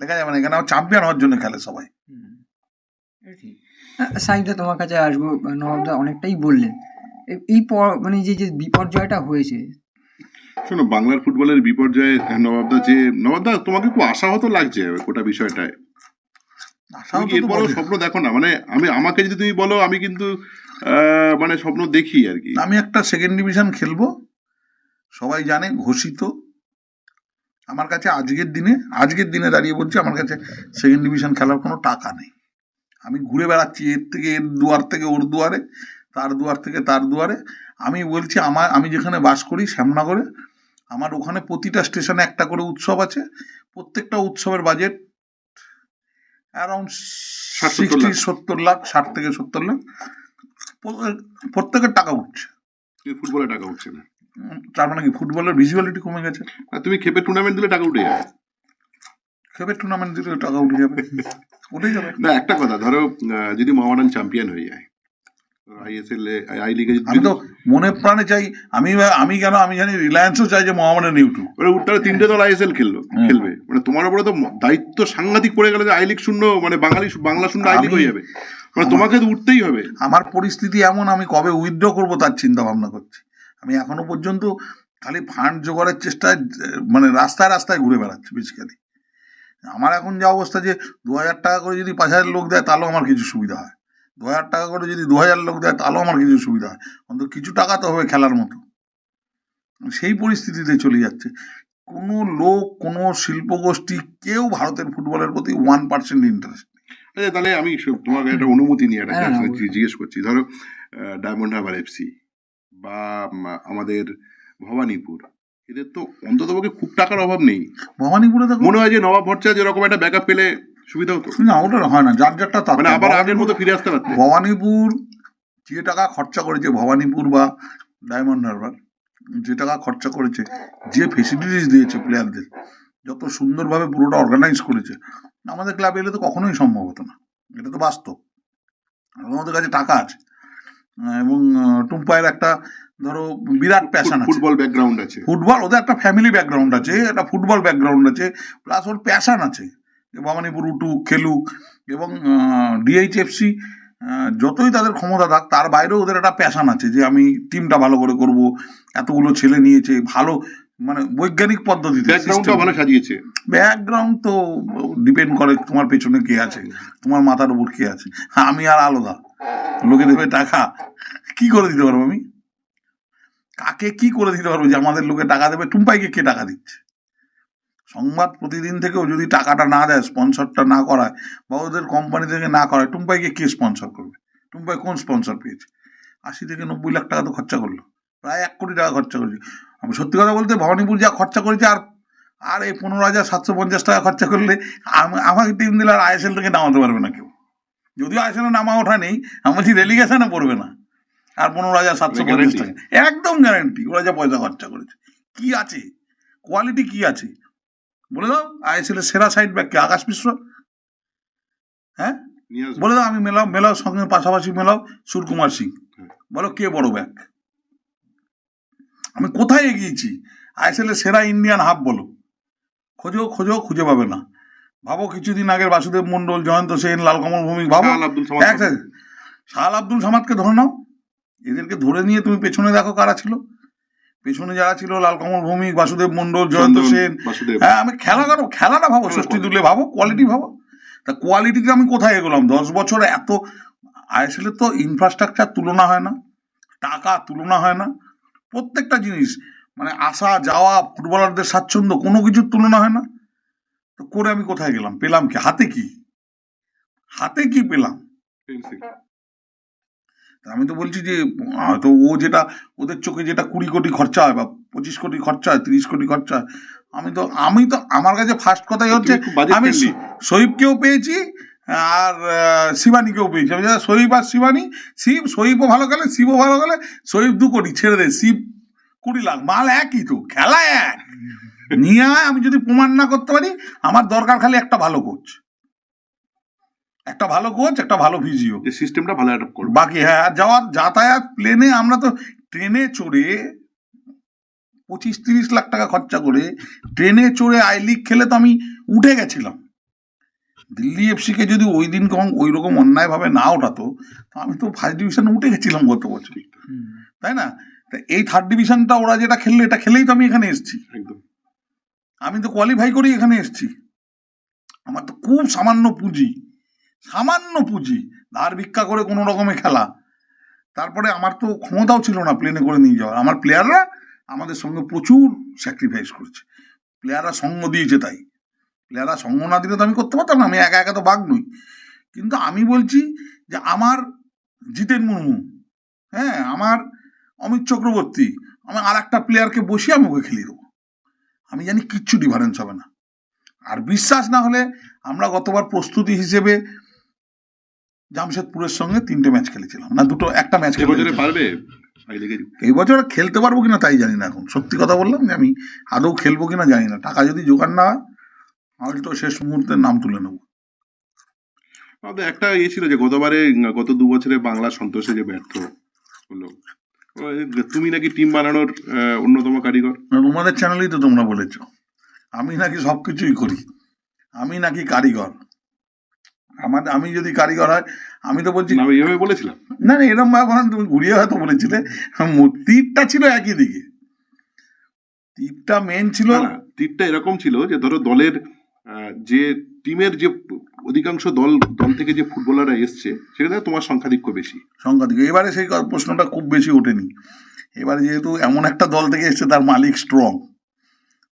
লেখা যাবে না। এখানে চ্যাম্পিয়ন হওয়ার জন্য খেলে সবাই।
এটা ঠিক। সাইদা, তোমার কাছে আসবো। নবাবদা অনেকটাই বললেন, এই মানে যে বিপর্যয়টা হয়েছে।
শোনো, বাংলার ফুটবলের বিপর্যয়ে নবাবদা তোমাকে খুব আশাহত লাগছে গোটা বিষয়টায়। তুমি কি এরপরেও স্বপ্ন দেখো না? মানে আমাকে যদি তুমি বলো, আমি কিন্তু মানে স্বপ্ন দেখি আর কি।
আমি একটা সেকেন্ড ডিভিশন খেলবো, সবাই জানে, ঘোষিত। আমার কাছে আজকের দিনে দাঁড়িয়ে বলছি, আমার কাছে সেকেন্ড ডিভিশন খেলার কোনো টাকা নেই। আমি ঘুরে বেড়াচ্ছি এর দুয়ার থেকে ওর দুয়ারে, তার দুয়ার থেকে তার দুয়ারে। আমি বলছি, আমি যেখানে বাস করি শ্যামনগরে, আমার ওখানে প্রতিটা স্টেশনে একটা করে উৎসব আছে। প্রত্যেকটা উৎসবের বাজেট অ্যারাউন্ড 60-70 লাখ, 60 থেকে 70 লাখ প্রত্যেকের টাকা উঠছে।
ফুটবলের টাকা উঠছে না,
তার মানে কি ফুটবলের ভিজুয়ালিটি কমে গেছে?
তুমি খেপে টুর্নামেন্ট দিলে টাকা উঠে যাবে,
খেপে টুর্নামেন্ট দিলে টাকা উঠে যাবে, উঠে যাবে
না। একটা কথা ধরো, যদি মোহামেডান চ্যাম্পিয়ন হয়ে যায় আইএসএল আই লিগে,
আমি তো মনে প্রাণে চাই, আমি জানি রিলায়েন্সও চাই যে মোহামেডান ইউটু
উঠতে 3টে দল আইএসএল খেলবে। মানে তোমার উপরে তো দায়িত্ব সাংঘাতিক পড়ে গেল যে আই লিগ শূন্য, মানে বাংলা শূন্য আই লিগ হয়ে যাবে। মানে তোমাকে তো উঠতেই হবে। আমার
পরিস্থিতি এমন, আমি কবে উইথড্র করবো তার চিন্তা ভাবনা করছি। আমি এখনো পর্যন্ত খালি ফান্ড জোগাড়ের চেষ্টায়, মানে রাস্তায় রাস্তায় ঘুরে বেড়াচ্ছি বেসিক্যালি। আমার এখন যা অবস্থা, যে 2000 টাকা করে যদি 5000 লোক দেয় তাহলেও আমার কিছু সুবিধা হয়, 2000 টাকা করে যদি 2000 লোক দেয় তাহলেও আমার কিছু সুবিধা হয়, অন্তত কিছু টাকা তো হবে খেলার মতো। সেই পরিস্থিতিতে চলে যাচ্ছে। কোনো লোক, কোনো শিল্পগোষ্ঠী, কেউ ভারতের ফুটবলের প্রতি 1% ইন্টারেস্ট।
আচ্ছা, তাহলে আমি তোমাকে একটা অনুমতি নিয়ে একটা জিজ্ঞেস করছি। ধরো ডায়মন্ড হারবার এফসি বা আমাদের ভবানীপুর, এদের তো অন্তত খুব টাকার অভাব নেই।
ভবানীপুরে
মনে হয় যে নবাব ভট্টাচার্য যেরকম একটা ব্যাকআপ পেলে সুবিধা হতো।
না, ওটা হয় না, যার যারটা তার,
মানে আবার আগের মতো ফিরে আসতে পারতো।
ভবানীপুর যে টাকা খরচা করেছে, ভবানীপুর বা ডায়মন্ড হারবার যে টাকা খরচা করেছে, যে ফেসিলিটিস দিয়েছে প্লেয়ারদের, যত সুন্দরভাবে পুরোটা অর্গানাইজ করেছে, আমাদের ক্লাবে এলে তো কখনোই সম্ভব হতো না। এটা তো বাস্তব। আমাদের কাছে টাকা আছে, এবং টুম্পায়ের একটা ধরো বিরাট প্যাশন আছে,
ফুটবল ব্যাকগ্রাউন্ড আছে,
ফুটবল, ওদের একটা ফ্যামিলি ব্যাকগ্রাউন্ড আছে, একটা ফুটবল ব্যাকগ্রাউন্ড আছে, প্লাস ওর প্যাশন আছে যে ভবানীপুর উঠুক, খেলুক। এবং ডিএইচএফসি যতই তাদের ক্ষমতা থাক, তার বাইরেও ওদের একটা প্যাশন আছে যে আমি টিমটা ভালো করে করব, এতগুলো ছেলে নিয়েছে, ভালো মানে বৈজ্ঞানিক পদ্ধতিতে
ভালো সাজিয়েছে।
ব্যাকগ্রাউন্ড তো ডিপেন্ড করে তোমার পেছনে কে আছে, তোমার মাথার উপর কে আছে। আমি আর আলাদা, লোকে দেবে টাকা, কি করে দিতে পারবো আমি? কাকে কি করে দিতে পারবো যে আমাদের লোকে টাকা দেবে? টুম্পাইকে কে টাকা দিচ্ছে? সংবাদ প্রতিদিন থেকেও যদি টাকাটা না দেয়, স্পন্সরটা না করায়, বা ওদের কোম্পানি থেকে না করায়, টুম্পাইকে কে স্পন্সর করবে? টুম্পাই কোন স্পন্সর পেয়েছে? 80 থেকে 90 লাখ টাকা তো খরচা করলো, প্রায় 1 কোটি টাকা খরচা করেছে। আমি সত্যি কথা বলতে, ভবানীপুর যা খরচা করেছে, আর এই 15,750 টাকা খরচা করলে আমাকে টিম দিলে আর আইএসএল থেকে নামাতে পারবে না কেউ। যদিও আইএসএল নামা ওঠা নেই, আমি বলছি রেলিগেশনে পড়বে না। আর 15,750 টাকা একদম গ্যারান্টি। ওরা যা পয়সা খরচা করেছে, কি আছে কোয়ালিটি, কি আছে বলে দাও? আইএসএল এর সেরা সাইড ব্যাক কে? আকাশ মিশ্র? হ্যাঁ, বলে দাও। আমি মেলাও সঙ্গে পাশাপাশি মেলাও সুরকুমার সিং, বলো কে বড় ব্যাক? আমি কোথায় এগিয়েছি? আইএসএল এর সেরা ইন্ডিয়ান হাফ বলো, খোঁজো খুঁজে পাবে না। ভাবো কিছুদিন আগের বাসুদেব মন্ডল, জয়ন্ত সেন, লালকমল ভৌমিক, ভাবো শাহ আব্দুল সামাদকে ধরে নাও। এদেরকে ধরে নিয়ে তুমি পেছনে দেখো কারা ছিল। পেছনে যারা ছিল, লালকমল ভৌমিক, বাসুদেব মন্ডল, জয়ন্ত সেন। হ্যাঁ, আমি খেলাটা ভাবো, ষষ্ঠী দুলে ভাবো, কোয়ালিটি ভাবো। তা কোয়ালিটিতে আমি কোথায় এগোলাম? 10 বছরে এত আইএসএল এর তো ইনফ্রাস্ট্রাকচার তুলনা হয় না, টাকা তুলনা হয় না, প্রত্যেকটা জিনিস, মানে আসা যাওয়া, ফুটবলারদের স্বাচ্ছন্দ্য, কোনো কিছুর তুলনা হয় না। তো করে আমি কোথায় গেলাম? পেলাম কি? হাতে কি পেলাম? আমি তো বলছি যে হয়তো ও যেটা, ওদের চোখে যেটা 20 কোটি খরচা হয়, বা 25 কোটি খরচা হয়, 30 কোটি খরচা হয়, আমি তো আমার কাছে ফার্স্ট কথাই হচ্ছে, আমি শহীদকেও পেয়েছি আর শিবানীকেও পেয়েছি। আমি শহীদ আর শিবানী, শহীদও ভালো খেলে, শিবও ভালো খেলে। শহীদ 2 কোটি ছেড়ে দেয়, শিব 20 লাখ, মাল একই তো, খেলা এক। নিয়ে আমি যদি প্রমাণ না করতে পারি, আমার দরকার খালি একটা ভালো কোচ, একটা ভালো ভিজিও,
সিস্টেমটা ভালো অ্যাডাপ্ট করবে।
বাকি হ্যাঁ, যাতায়াত প্লেনে আমরা তো ট্রেনে চড়ে 25-30 লাখ টাকা খরচা করে ট্রেনে চড়ে আই লিগ খেলে তো আমি উঠে গেছিলাম। দিল্লি এফসিকে যদি ওই দিন ওই রকম অন্যায়ভাবে না ওঠাতো তো আমি তো ফার্স্ট ডিভিশনে উঠে গেছিলাম গত বছর, তাই না? তা এই থার্ড ডিভিশনটা ওরা যেটা খেললো এটা খেলেই তো আমি এখানে এসেছি,
একদম।
আমি তো কোয়ালিফাই করেই এখানে এসেছি। আমার তো খুব সামান্য পুঁজি ধার ভিক্ষা করে কোনো রকমে খেলা। তারপরে আমার তো ক্ষমতাও ছিল না প্লেনে করে নিয়ে যাওয়ার। আমার প্লেয়াররা আমাদের সঙ্গে প্রচুর স্যাক্রিফাইস করেছে, প্লেয়াররা সঙ্গ দিয়েছে, তাই প্লেয়াররা সঙ্গ না দিলে তো আমি করতে পারতাম না, আমি একা একা তো বাঘ নই। কিন্তু আমি বলছি যে আমার জিতেন মুর্মু, হ্যাঁ, আমার অমিত চক্রবর্তী, আমি আর একটা প্লেয়ারকে বসিয়ে আমি ওকে খেলিয়ে দেবো, আমি জানি কিচ্ছু ডিফারেন্স হবে না। আর বিশ্বাস না হলে আমরা গতবার প্রস্তুতি হিসেবে জামশেদপুরের সঙ্গে 3টে ম্যাচ খেলেছিলাম, না একটা ম্যাচ
এবছরে পারবে
এই বছর খেলতে পারবো কিনা তাই জানি না। এখন সত্যি কথা বললাম যে আমি আদৌ খেলবো কিনা জানি না। টাকা যদি জোগাড় না হয় আমি তো শেষ মুহূর্তে নাম তুলে নেবো।
আমাদের একটা ছিল যে গত 2 বছরে বাংলা সন্তোষে যে ব্যর্থ হলো, তুমি নাকি টিম বানানোর অন্যতম কারিগর।
তোমাদের চ্যানেলেই তো তোমরা বলেছো আমি নাকি সবকিছুই করি, আমি নাকি কারিগর। আমি যদি কারিগর হয় আমি তো বলছি
আমি এইভাবে বলেছিলাম
না, এরকম ভাবে তুমি ঘুরিয়ে হয়তো বলেছিলে। তীরটা ছিল একই দিকে, তীরটা মেন ছিল।
তীরটা এরকম ছিল যে ধরো দলের যে টিমের যে অধিকাংশ দল থেকে যে ফুটবলাররা এসছে সেখানে তোমার সংখ্যাধিক্য বেশি।
এবারে সেই প্রশ্নটা খুব বেশি ওঠেনি। এবারে যেহেতু এমন একটা দল থেকে এসছে তার মালিক স্ট্রং,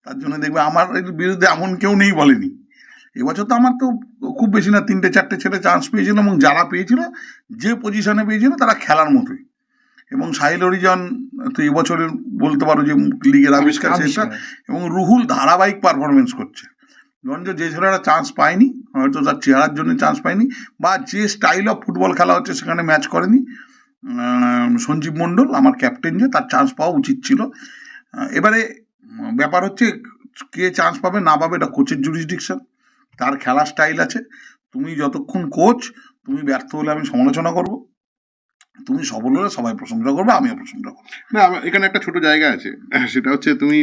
তার জন্য দেখবে আমার বিরুদ্ধে এমন কেউ নেই বলেনি। এবছর তো আমার তো খুব বেশি না 3-4টে ছেলে চান্স পেয়েছিল, এবং যারা পেয়েছিল যে পজিশনে পেয়েছিল তারা খেলার মতোই। এবং সাহিল হরিজন তো এবছরের বলতে পারো যে লিগের আবিষ্কার শেষটা, এবং রুহুল ধারাবাহিক পারফরমেন্স করছে। ধরুন যে ছেলেরা চান্স পায়নি, হয়তো তার চেহারার জন্য চান্স পায়নি, বা যে স্টাইল অফ ফুটবল খেলা হচ্ছে সেখানে ম্যাচ করেনি, সঞ্জীব মণ্ডল আমার ক্যাপ্টেন, যে তার চান্স পাওয়া উচিত ছিল। এবারে ব্যাপার হচ্ছে কে চান্স পাবে না পাবে এটা কোচের জুরিসডিকশন, তার খেলার স্টাইল আছে। তুমি যতক্ষণ কোচ, তুমি ব্যর্থ হলে আমি সমালোচনা করব, তুমি সফল হলে সবাই প্রশংসা করবে, আমিও প্রশংসা করবো।
না, এখানে একটা ছোট জায়গা আছে, সেটা হচ্ছে তুমি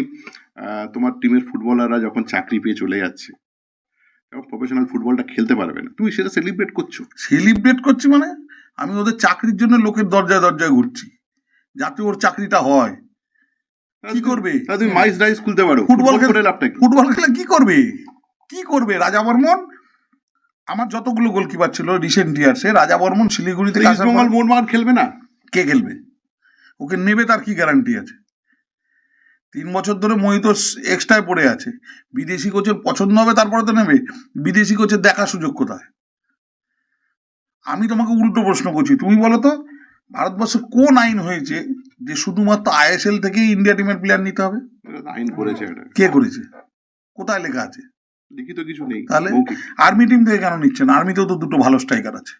তোমার টিমের ফুটবলাররা যখন চাকরি পেয়ে চলে যাচ্ছে এবং প্রফেশনাল ফুটবলটা খেলতে পারবে না, তুমি সেটা সেলিব্রেট করছি
মানে আমি ওদের চাকরির জন্য লোকের দরজায় দরজায় ঘুরছি যাতে ওর চাকরিটা হয়। কি করবে?
তুমি মাইস রাইস খুলতে পারো,
ফুটবল খেলে কি করবে? রাজা বর্মন, আমার যতগুলো গোলকিপার ছিল রিসেন্ট ইয়ার্সে, রাজা বর্মন শিলিগুড়ি থেকে
মোহনবাগান খেলবে না,
কে খেলবে? ওকে নেবে তার কি গ্যারান্টি আছে? 3 বছর ধরে মোহিত এক্সট্রায় পড়ে আছে, বিদেশি কোচের পছন্দ হবে তারপরে তো নেবে। বিদেশি কোচের দেখার সুযোগ কোথায়? আমি তোমাকে উল্টো প্রশ্ন করছি, তুমি বলো তো ভারতবর্ষে কোন আইন হয়েছে যে শুধুমাত্র আইএসএল থেকেই ইন্ডিয়া টিমের প্লেয়ার নিতে হবে?
আইন করেছে,
কে করেছে? কোথায় লেখা আছে?
লিখিত কিছু নেই।
তাহলে আর্মি টিম থেকে কেন নিচ্ছে না? আর্মিতেও তো 2টো ভালো স্ট্রাইকার আছে।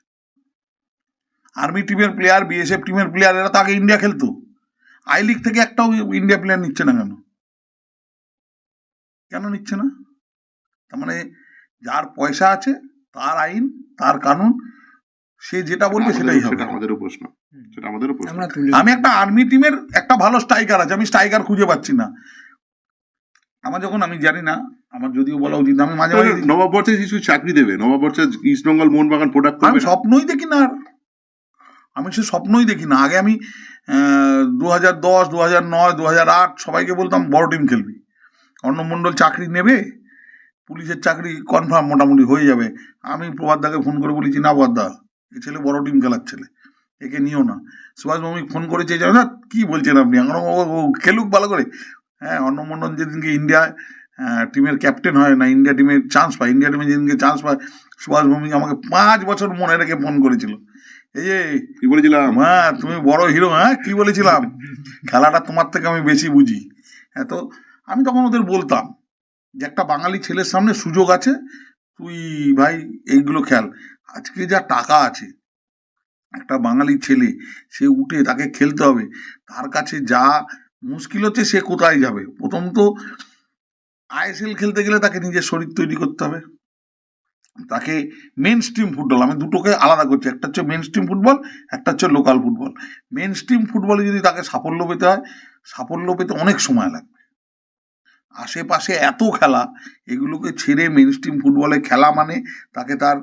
আর্মি টিমের প্লেয়ার, বিএসএফ টিমের প্লেয়ার, এরা তো আগে ইন্ডিয়া খেলতো। আই লিগ থেকে একটাও ইন্ডিয়া প্লেয়ার নিচ্ছে না কেন নিচ্ছে না? তার মানে যার পয়সা আছে, তার আইন, তার কানুন, সে যেটা বলবে সেটাই হবে। আমি একটা আর্মি টিমের একটা ভালো স্ট্রাইকার আছে, আমি স্ট্রাইকার খুঁজে পাচ্ছি না। আমার যখন, আমি জানি না, আমার যদিও বলা উচিত, আমি মাঝে মাঝে
নবাববর্ষে কিছু চাকরি দেবে, নবাববর্ষে ইস্ট বেঙ্গল মোহনবাগান প্রোডাক্ট করবে,
আমি স্বপ্নই দেখি না। আমি সে স্বপ্নই দেখি না। আগে আমি 2010, 2009, 2008 সবাইকে বলতাম বড় টিম খেলবি, অর্ণব মণ্ডল চাকরি নেবে, পুলিশের চাকরি কনফার্ম মোটামুটি হয়ে যাবে। আমি প্রভাতদাকে ফোন করে বলেছি, না প্রভাতদা, এ ছেলে বড় টিম খেলার ছেলে, একে নিও না। সুভাষ ভৌমিক ফোন করেছে, জানো না কি বলছেন আপনি, এখন খেলুক ভালো করে। হ্যাঁ, অর্ণব মণ্ডল যেদিনকে ইন্ডিয়া টিমের ক্যাপ্টেন হয় না, ইন্ডিয়া টিমে চান্স পায়, ইন্ডিয়া টিমে যেদিনকে চান্স পায়, সুভাষ ভৌমিক আমাকে 5 বছর মনে রেখে ফোন করেছিল, এই যে
কি বলেছিলাম,
হ্যাঁ তুমি বড় হিরো, হ্যাঁ কি বলেছিলাম, খেলাটা তোমার থেকে আমি বেশি বুঝি। হ্যাঁ, তো আমি তখন ওদের বলতাম যে একটা বাঙালি ছেলের সামনে সুযোগ আছে, তুই ভাই এইগুলো খেল। আজকে যা টাকা আছে, একটা বাঙালি ছেলে সে উঠে তাকে খেলতে হবে, তার কাছে যা মুশকিল হচ্ছে, সে কোথায় যাবে? প্রথম তো আইএসএল খেলতে গেলে তাকে নিজের শরীর তৈরি করতে হবে, তাকে মেন স্ট্রিম ফুটবল, আমি দুটোকে আলাদা করছি, একটা হচ্ছে মেন স্ট্রিম ফুটবল, একটা হচ্ছে লোকাল ফুটবল। মেন স্ট্রিম ফুটবলে যদি তাকে সাফল্য পেতে হয়, সাফল্য পেতে অনেক সময় লাগবে, আশেপাশে এত খেলা, এগুলোকে ছেড়ে মেন স্ট্রিম ফুটবলে খেলা মানে তাকে তার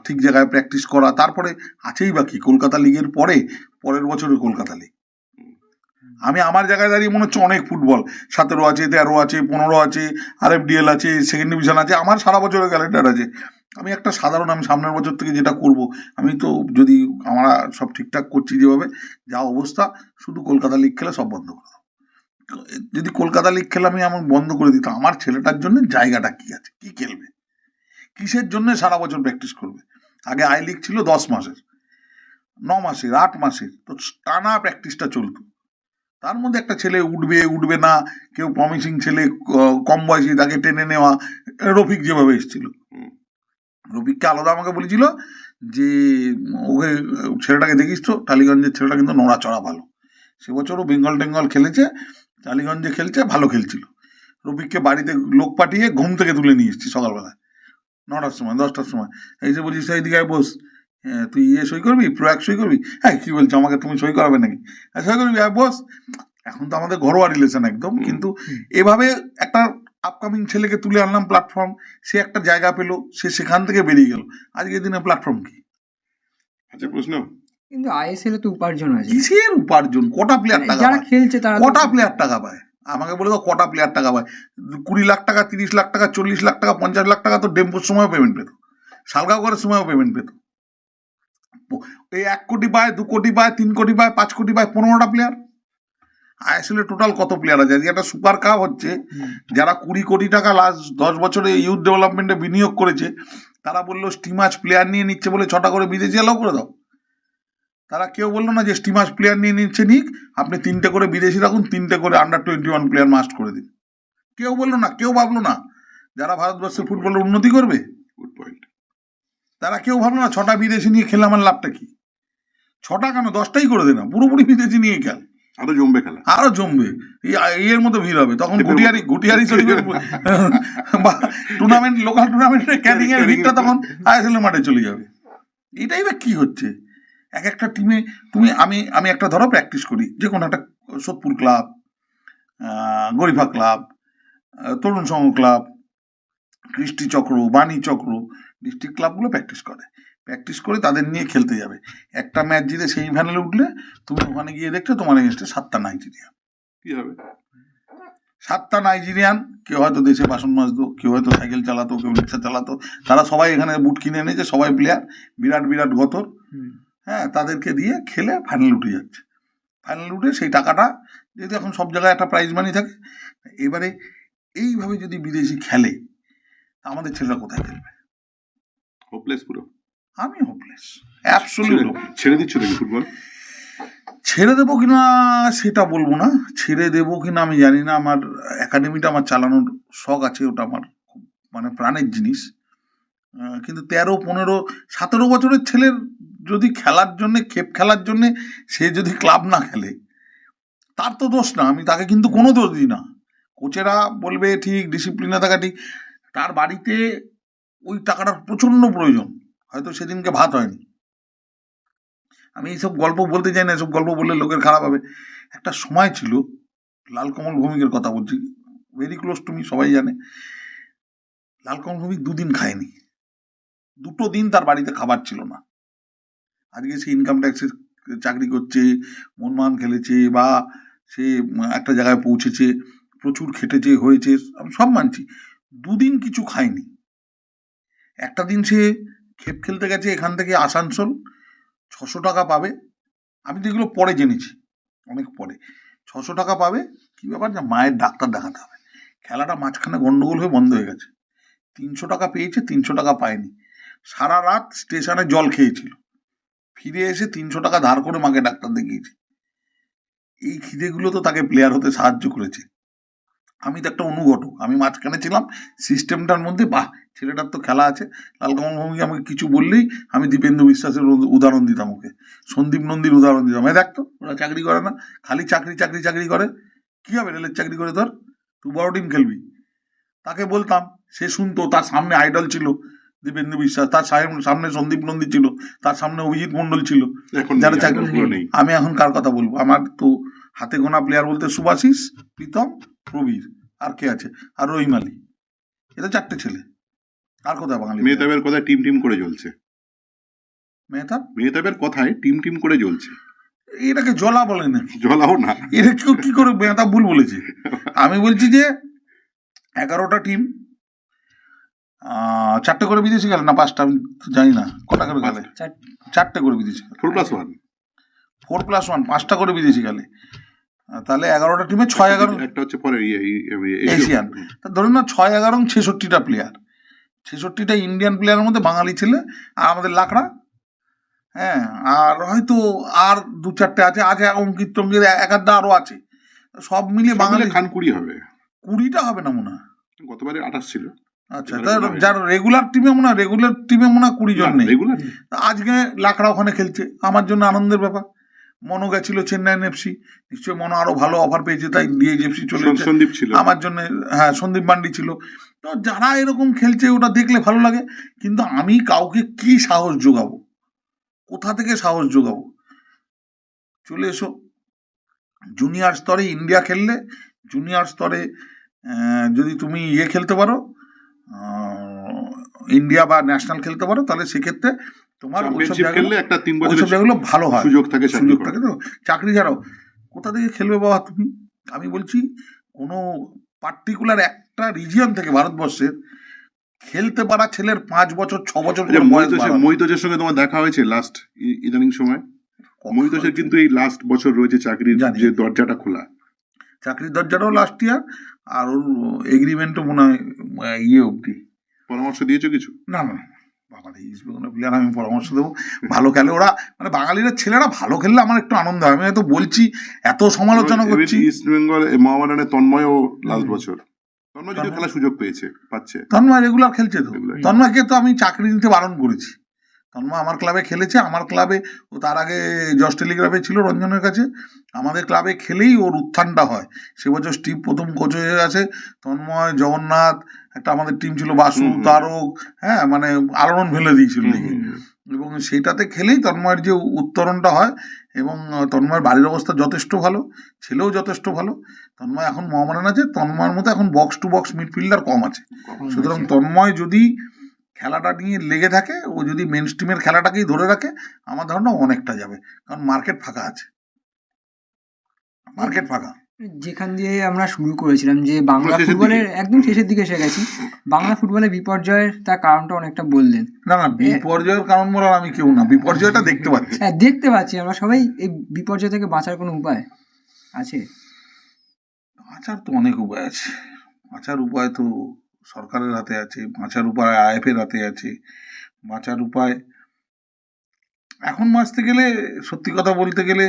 ঠিক জায়গায় প্র্যাকটিস করা, তারপরে আছেই বাকি কলকাতা লিগের পরে পরের বছরে কলকাতা লিগ। আমি আমার জায়গায় দাঁড়িয়ে মনে হচ্ছে অনেক ফুটবল, 17 আছে, 13 আছে, 15 আছে, RFDL আছে, সেকেন্ড ডিভিশন আছে, আমার সারা বছরের ক্যালেন্ডার আছে। আমি একটা সাধারণ, আমি সামনের বছর থেকে যেটা করব, আমি তো যদি আমরা সব ঠিকঠাক করছি যেভাবে, যা অবস্থা, শুধু কলকাতা লিগ খেলে সব বন্ধ করে দেবো। যদি কলকাতা লিগ খেলে আমি আমার বন্ধ করে দিতাম, আমার ছেলেটার জন্য জায়গাটা কি আছে, কি খেলবে, কিসের জন্য সারা বছর প্র্যাকটিস করবে। আগে আই লিগ ছিল 10 মাসের, 9 মাসের, 8 মাসের, তো টানা প্র্যাকটিসটা চলতো। তার মধ্যে একটা ছেলে উঠবে উঠবে না, কেউ প্রমিসিং ছেলে কম বয়সী, তাকে টেনে নেওয়া, রফিক যেভাবে এসেছিল, রফিককে আলাদা আমাকে বলেছিল যে ওকে ছেলেটাকে দেখিস তো, টালিগঞ্জের ছেলেটা কিন্তু নড়াচড়া ভালো, সে বছরও বেঙ্গল টেঙ্গল খেলেছে, টালিগঞ্জে খেলছে, ভালো খেলছিল। রফিককে বাড়িতে লোক পাঠিয়ে ঘুম থেকে তুলে নিয়ে এসেছি সকালবেলায় 9টার সময়, 10টার সময়, এই যে বলছিস সেই দিকে বস, তুই সই করবি, প্রয়াগ সই করবি, হ্যাঁ কি বলছো আমাকে তুমি সই করাবে নাকি, সই করবি, বস। এখন তো আমাদের ঘরোয়া রিলেশন একদম, কিন্তু এভাবে একটা আপকামিং ছেলেকে তুলে আনলাম প্ল্যাটফর্ম, সে একটা জায়গা পেলো, সে সেখান থেকে বেরিয়ে গেল। আজকের দিনে প্ল্যাটফর্ম কি?
আচ্ছা, প্রশ্ন,
কিন্তু ISL এ তো উপার্জন আছে,
কিসের উপার্জন? কটা প্লেয়ার টাকা
যারা
পায়?
খেলছে তারা
কটা প্লেয়ার টাকা পায়? আমাকে বলে দাও কটা প্লেয়ার টাকা পায়? 20 লাখ টাকা, 30 লাখ টাকা, 40 লাখ টাকা, 50 লাখ টাকা তো ডেম্পোর সময়ও পেমেন্ট পেত, শালগাঁওকরের সময়ও পেমেন্ট পেত। এই 1 কোটি পায়, 2 কোটি পায়, 3 কোটি পায়, 5 কোটি পায়, 15টা প্লেয়ার। আসলে টোটাল কত প্লেয়ার আছে? আজকে একটা সুপার কাপ হচ্ছে, যারা 20 কোটি টাকা লাস্ট 10 বছরে ইউথ ডেভেলপমেন্টে বিনিয়োগ করেছে, তারা বললো স্টিমাচ প্লেয়ার নিয়ে নিচ্ছে বলে 6টা করে বিদেশি এলাও করে দাও। তারা কেউ বললো না যে স্টিমাচ প্লেয়ার নিয়ে নিচ্ছে নিক, আপনি 3টে করে বিদেশি রাখুন, 3টে করে আন্ডার 21 প্লেয়ার মাস্ট করে দিন। কেউ বললো না, কেউ ভাবলো না যারা ভারতবর্ষের ফুটবলের উন্নতি করবে,
গুড পয়েন্ট।
তারা কেউ ভাবলো না 6টা বিদেশি নিয়ে খেলে আমার লাভটা কি। 6টা কেন, 10টাই করে দে না, পুরোপুরি বিদেশি নিয়ে খেল,
আরো জমবে খেলা,
আরো জমবে, এর মতো ভিড় হবে তখন। ঘুটিয়ারি শরীফের টুর্নামেন্ট, লোকাল টুর্নামেন্টে ক্যানিং এর ভিড়টা তখন ISL এর মাঠে চলে যাবে। এটাই বা কি হচ্ছে? এক একটা টিমে আমি একটা ধরো প্র্যাকটিস করি, যে কোনো একটা সোদপুর ক্লাব, গরিফা ক্লাব, তরুণ সংঘ ক্লাব, কৃষ্টি চক্র, বাণী চক্র, ডিস্ট্রিক্ট ক্লাবগুলো প্র্যাকটিস করে তাদের নিয়ে খেলতে যাবে। একটা ম্যাচ জিতে সেমিফাইনালে উঠলে তুমি ওখানে গিয়ে দেখছো তোমার এগেনস্টে 7টা নাইজেরিয়ান।
কি হবে?
7টা নাইজেরিয়ান, কেউ হয়তো দেশে বাসন মাজতো, কেউ হয়তো সাইকেল চালাতো, কেউ রিক্সা চালাতো, তারা সবাই এখানে বুট কিনে এনেছে, সবাই প্লেয়ার, বিরাট বিরাট গতর, হ্যাঁ, তাদেরকে দিয়ে খেলে ফাইনাল উঠে যাচ্ছে। ফাইনাল উঠে সেই টাকাটা, যেহেতু এখন সব জায়গায় একটা প্রাইজ মানি থাকে, এবারে এইভাবে যদি বিদেশি খেলে, আমাদের ছেলেরা কোথায় খেলবে?
হোপলেস পুরো।
আমি হোপলেস, অ্যাবসলিউট।
ছেড়ে দিচ্ছ নাকি ফুটবল?
ছেড়ে দেবো কিনা সেটা বলবো না, ছেড়ে দেবো কিনা আমি জানি না। আমার একাডেমিটা আমার চালানোর শখ আছে, ওটা আমার খুব মানে প্রাণের জিনিস। কিন্তু 13, 15, 17 বছরের ছেলের যদি খেলার জন্যে, খেলার জন্যে সে যদি ক্লাব না খেলে, তার তো দোষ না, আমি তাকে কিন্তু কোনো দোষ দিই না। কোচেরা বলবে ঠিক, ডিসিপ্লিনে থাকা ঠিক, তার বাড়িতে ওই টাকাটার প্রচন্ড প্রয়োজন, হয়তো সেদিনকে ভাত হয়নি। আমি এইসব গল্প বলতে চাই না, এসব গল্প বললে লোকের খারাপ হবে। একটা সময় ছিল, লালকমল ভৌমিকের কথা বলছি, ভেরি ক্লোজ টু মি, সবাই জানে। লালকমল ভৌমিক 2 দিন খায়নি, 2টো দিন তার বাড়িতে খাবার ছিল না। আজকে সে ইনকাম ট্যাক্সের চাকরি করছে, মনমান খেলেছে, বা সে একটা জায়গায় পৌঁছেছে, প্রচুর খেটেছে, হয়েছে, আমি সব মানছি। 2 দিন কিছু খায়নি। একটা দিন সে খেপ খেলতে গেছে এখান থেকে আসানসোল, 600 টাকা পাবে। আমি তো এগুলো পরে জেনেছি, অনেক পরে। 600 টাকা পাবে, কি ব্যাপার, না মায়ের ডাক্তার দেখাতে হবে। খেলাটা মাঝখানে গন্ডগোল হয়ে বন্ধ হয়ে গেছে। 300 টাকা পেয়েছে, 300 টাকা পায়নি। সারা রাত স্টেশনে জল খেয়েছিল, ফিরে এসে 300 টাকা ধার করে মাকে ডাক্তার দেখিয়েছে। এই খিদেগুলো তো তাকে প্লেয়ার হতে সাহায্য করেছে। আমি তো একটা অনুঘটক, আমি মাঝখানে ছিলাম সিস্টেমটার মধ্যে। বাহ, ছেলেটার তো খেলা আছে। লালকমল ভৌমিক আমাকে কিছু বললেই আমি দীপেন্দু বিশ্বাসের উদাহরণ দিতাম, ওকে সন্দীপ নন্দীর উদাহরণ দিতাম। দেখতো ওরা চাকরি করে না, খালি চাকরি করে, কি হবে রেলের চাকরি করে, ধর তুই বড় টিম খেলবি। তাকে বলতাম, সে শুনতো, তার সামনে আইডল ছিল, দীপেন্দু বিশ্বাস, তার সামনে সন্দীপ নন্দী ছিল, তার সামনে অভিজিৎ মন্ডল ছিল।
এখন
যারা
নেই,
চাকরি
আগের নেই।
আমি এখন কার কথা বলবো? আমার তো হাতে গোনা প্লেয়ার বলতে সুভাশিস, প্রীতম, প্রবীর, আর কে আছে, আর রহিম আলী, এটা 4টে ছেলে। আর কোথায় বাঙালি?
মেহতাবের কথায় টিম টিম করে জ্বলছে,
মেহতাব
মেহতাবের কথায় টিম টিম করে জ্বলছে।
এটাকে জলা বলে না,
জ্বলাও না।
এটা কেউ কি করে মেহতাব ভুল বলেছে? আমি বলছি যে 11টা টিম, 4টে করে বিদেশি গেলে না 5টা, আমি তো জানি না কটা করে গেলে। 4টে করে বিদেশি গেলে,
4+1
4+1, 5টা করে বিদেশি গেলে, তাহলে 11টা টিমে 6-11
একটা হচ্ছে পরে
এশিয়ান। তা ধরুন না 6-11 66টা প্লেয়ার, 66টা ইন্ডিয়ান প্লেয়ারের মধ্যে বাঙালি ছেলে আর আমাদের লাকড়া। হ্যাঁ, আর হয়তো আর 2-4টে আছে, অঙ্কিত টঙ্কিত একাধটা আরো আছে, সব মিলিয়ে বাঙালি
খান 20 হবে।
20টা হবে না মনে হয়।
গতবারে 28 ছিল।
আচ্ছা, যার রেগুলার টিমে মনে হয় 20 জন নেই।
রেগুলার
আজকে লাকড়া ওখানে খেলছে, আমার জন্য আনন্দের ব্যাপার। মনো গেছিল চেন্নাইন এফসি, নিশ্চয়ই মনো আরো ভালো অফার পেয়েছে, তাই ডিএইচএফসি চলে এসেছে।
সন্দীপ ছিল
আমার জন্য, হ্যাঁ, সন্দীপ মান্ডি ছিল। তো যারা এরকম খেলছে ওটা দেখলে ভালো লাগে, কিন্তু আমি কাউকে কি সাহস যোগাবো, কোথা থেকে সাহস যোগাবো? চলে এসো জুনিয়র স্তরে ইন্ডিয়া খেললে, জুনিয়র স্তরে যদি তুমি খেলতে পারো, ইন্ডিয়া বা ন্যাশনাল খেলতে পারো, তাহলে সেক্ষেত্রে তোমার
চ্যাম্পিয়নশিপ খেললে একটা 3
ওইসব
বছরের
জায়গাগুলো ভালো হয়,
সুযোগ থাকে।
সুযোগ থাকে। তো চাকরি ছাড়াও কোথা থেকে খেলবে বাবা তুমি? আমি বলছি কোনো পার্টিকুলার একটা রিজিয়ন থেকে ভারতবর্ষের খেলতে পারা ছেলের 5 বছর 6 বছর করে বয়স বাড়ানো।
মহিতোষের সঙ্গে তোমার দেখা হয়েছে লাস্ট ইদানিং সময়? মহিতোষের কিন্তু এই লাস্ট বছর রয়েছে চাকরির যে দরজাটা খোলা,
চাকরির দরজাটাও লাস্ট ইয়ার, আর ওর এগ্রিমেন্টও মনে হয় অবধি।
পরামর্শ দিয়েছো কিছু?
না না বাবা, ইস্ট বেঙ্গলের প্লেয়ার আমি পরামর্শ দেবো, ভালো খেলে ওরা, মানে বাঙালিরা ছেলেরা ভালো খেললে আমার একটু আনন্দ হয়। আমি হয়তো বলছি, এত সমালোচনা করছি।
ইস্ট বেঙ্গল মোহামেডানের তন্ময়ও লাস্ট বছর, তন্ময় যদি খেলার সুযোগ পাচ্ছে,
তন্ময় রেগুলার খেলছে তো। তন্ময়কে তো আমি চাকরি নিতে বারণ করেছি। তন্ময় আমার ক্লাবে খেলেছে, আমার ক্লাবে ও তার আগে জস টেলিগ্রাফে ছিল রঞ্জনের কাছে। আমাদের ক্লাবে খেলেই ওর উত্থানটা হয়। সে বছর স্টিভ প্রথম কোচ হয়ে গেছে, তন্ময়, জগন্নাথ, একটা আমাদের টিম ছিল বাসু, তারক, হ্যাঁ, মানে আলোড়ন ফেলে দিয়েছিল লিগে। এবং সেইটাতে খেলেই তন্ময়ের যে উত্তরণটা হয়। এবং তন্ময়ের বাড়ির অবস্থা যথেষ্ট ভালো, ছেলেও যথেষ্ট ভালো। তন্ময় এখন মোহামেডান আছে, তন্ময়ের মতো এখন বক্স টু বক্স মিডফিল্ডার কম আছে। সুতরাং তন্ময় যদি খেলাটা নিয়ে লেগে থাকে, ও যদি মেন স্ট্রিমের খেলাটাকেই ধরে রাখে, আমার ধারণা অনেকটা যাবে, কারণ মার্কেট ফাঁকা আছে, মার্কেট ফাঁকা।
যেখান দিয়ে আমরা শুরু করেছিলাম যে বাংলা ফুটবলের একদম শেষের দিকে এসে গেছি, বাংলা ফুটবলের বিপর্যয়ের তার কারণটা অনেকটা বললেন।
না না, বিপর্যয়ের কারণ বলার আমি কেউ না, বিপর্যয়টা দেখতে পাচ্ছি।
হ্যাঁ, দেখতে পাচ্ছি আমরা সবাই। এই বিপর্যয় থেকে বাঁচার কোনো উপায় আছে?
বাঁচার তো অনেক উপায় আছে। বাঁচার উপায় তো সরকারের হাতে আছে, বাঁচার উপায় আইএফের হাতে আছে, বাঁচার উপায় এখন বাঁচতে গেলে, সত্যি কথা বলতে গেলে,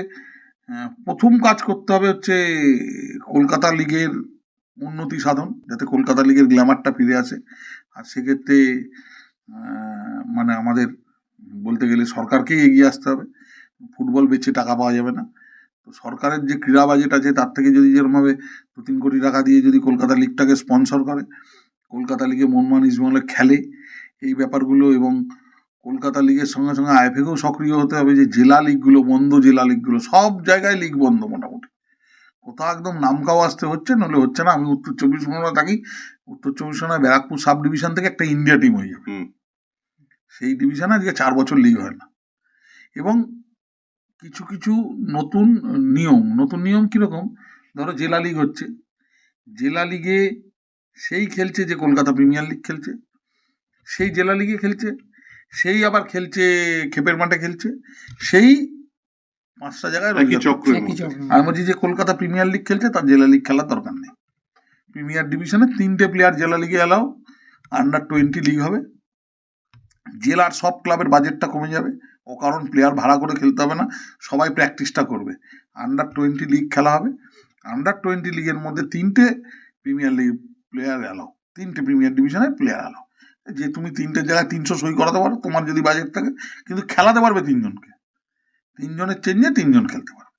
প্রথম কাজ করতে হবে হচ্ছে কলকাতা লিগের উন্নতি সাধন, যাতে কলকাতা লিগের গ্ল্যামারটা ফিরে আসে। আর সেক্ষেত্রে মানে আমাদের বলতে গেলে সরকারকেই এগিয়ে আসতে হবে। ফুটবল বেচে টাকা পাওয়া যাবে না। তো সরকারের যে ক্রীড়া বাজেট আছে তার থেকে যদি যেরকমভাবে 2-3 কোটি টাকা দিয়ে যদি কলকাতা লিগটাকে স্পন্সর করে, কলকাতা লিগে মনমান ইস্টবেঙ্গলে খেলে, এই ব্যাপারগুলো, এবং কলকাতা লিগের সঙ্গে সঙ্গে আইএফএকেও সক্রিয় হতে হবে। যে জেলা লিগগুলো বন্ধ, জেলা লিগগুলো সব জায়গায় লিগ বন্ধ মোটামুটি, কোথাও একদম নামকাও আসতে হচ্ছে, নলে হচ্ছে না। আমি উত্তর 24 পরগনা থাকি, উত্তর 24 পরগনায় ব্যারাকপুর সাব ডিভিশন থেকে একটা ইন্ডিয়া টিম হয়ে যাবে। সেই ডিভিশনে আজকে 4 বছর লিগ হয় না। এবং কিছু কিছু নতুন নিয়ম কিরকম, ধরো জেলা লিগ হচ্ছে, জেলা লিগে সেই খেলছে যে কলকাতা প্রিমিয়ার লিগ খেলছে, সেই জেলা লিগে খেলছে, সেই আবার খেলছে খেপের মাঠে খেলছে, সেই 5টা জায়গায়। আমি বলছি যে কলকাতা প্রিমিয়ার লিগ খেলছে, তার জেলা লিগ খেলার দরকার নেই। প্রিমিয়ার ডিভিশনে 3টে প্লেয়ার জেলা লিগে এলাও, আন্ডার 20 লিগ হবে, জেলার সব ক্লাবের বাজেটটা কমে যাবে। ও কারণ প্লেয়ার ভাড়া করে খেলতে হবে না, সবাই প্র্যাকটিসটা করবে। আন্ডার 20 লিগ খেলা হবে, আন্ডার 20 লিগের মধ্যে 3টে প্রিমিয়ার লিগ প্লেয়ার এলাও, 3টে প্রিমিয়ার ডিভিশনের প্লেয়ার এলাও। যে তুমি 3টে জায়গায় 300 সই করাতে পারো তোমার যদি বাজেট থাকে, কিন্তু খেলাতে পারবে 3 জনকে, 3 জনের চেঞ্জে 3 জন খেলতে পারবে।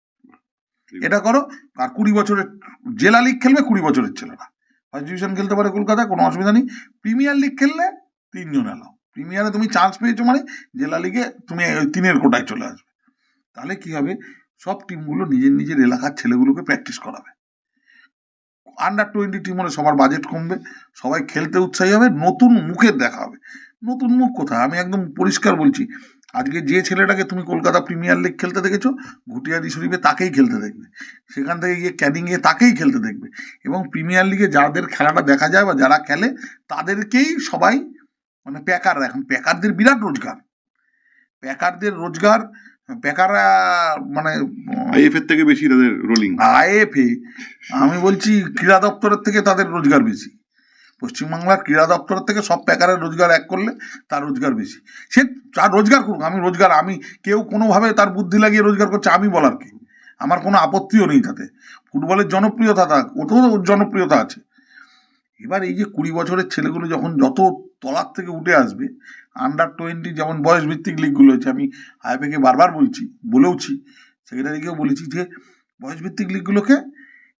এটা করো। আর 20 বছরের জেলা লিগ খেলবে 20 বছরের ছেলেরা, ফার্স্ট ডিভিশন খেলতে পারে কলকাতায়, কোনো অসুবিধা নেই। প্রিমিয়ার লিগ খেললে 3 জন এলাও, প্রিমিয়ারে তুমি চান্স পেয়েছো মানে জেলা লিগে তুমি ওই 3-এর কোটায় চলে আসবে। তাহলে কি হবে, সব টিমগুলো নিজের নিজের এলাকার ছেলেগুলোকে প্র্যাকটিস করাবে। আন্ডার 20 টিম হলে সবার বাজেট কমবে, সবাই খেলতে উৎসাহী হবে, নতুন মুখের দেখা হবে। নতুন মুখ কোথায়, আমি একদম পরিষ্কার বলছি, আজকে যে ছেলেটাকে তুমি কলকাতা প্রিমিয়ার লিগ খেলতে দেখেছো, ঘুটিয়াদি শরীফে তাকেই খেলতে দেখবে, সেখান থেকে গিয়ে ক্যানিং এ তাকেই খেলতে দেখবে, এবং প্রিমিয়ার লিগে যাদের খেলাটা দেখা যায় বা যারা খেলে তাদেরকেই সবাই মানে প্যাকার, এখন প্যাকারদের বিরাট রোজগার, প্যাকারদের রোজগার, প্যাকাররা মানে
আইএফএর থেকে বেশি তাদের রোলিং।
আইএফএ, আমি বলছি ক্রীড়া দপ্তরের থেকে তাদের রোজগার বেশি। পশ্চিমবাংলার ক্রীড়া দপ্তরের থেকে সব প্যাকারের রোজগার এক করলে তার রোজগার বেশি। সে তার রোজগার করুক, আমি কেউ কোনোভাবে তার বুদ্ধি লাগিয়ে রোজগার করছে আমি বলার কি, আমার কোনো আপত্তিও নেই তাতে। ফুটবলের জনপ্রিয়তা থাক, ওতেও জনপ্রিয়তা আছে। এবার এই যে 20 বছরের ছেলেগুলো যখন যত তলার থেকে উঠে আসবে, আন্ডার 20 যেমন বয়স ভিত্তিক লিগগুলো হচ্ছে, আমি আইএফএকে বারবার বলেওছি, সেক্রেটারিকেও বলেছি যে বয়স ভিত্তিক লিগগুলোকে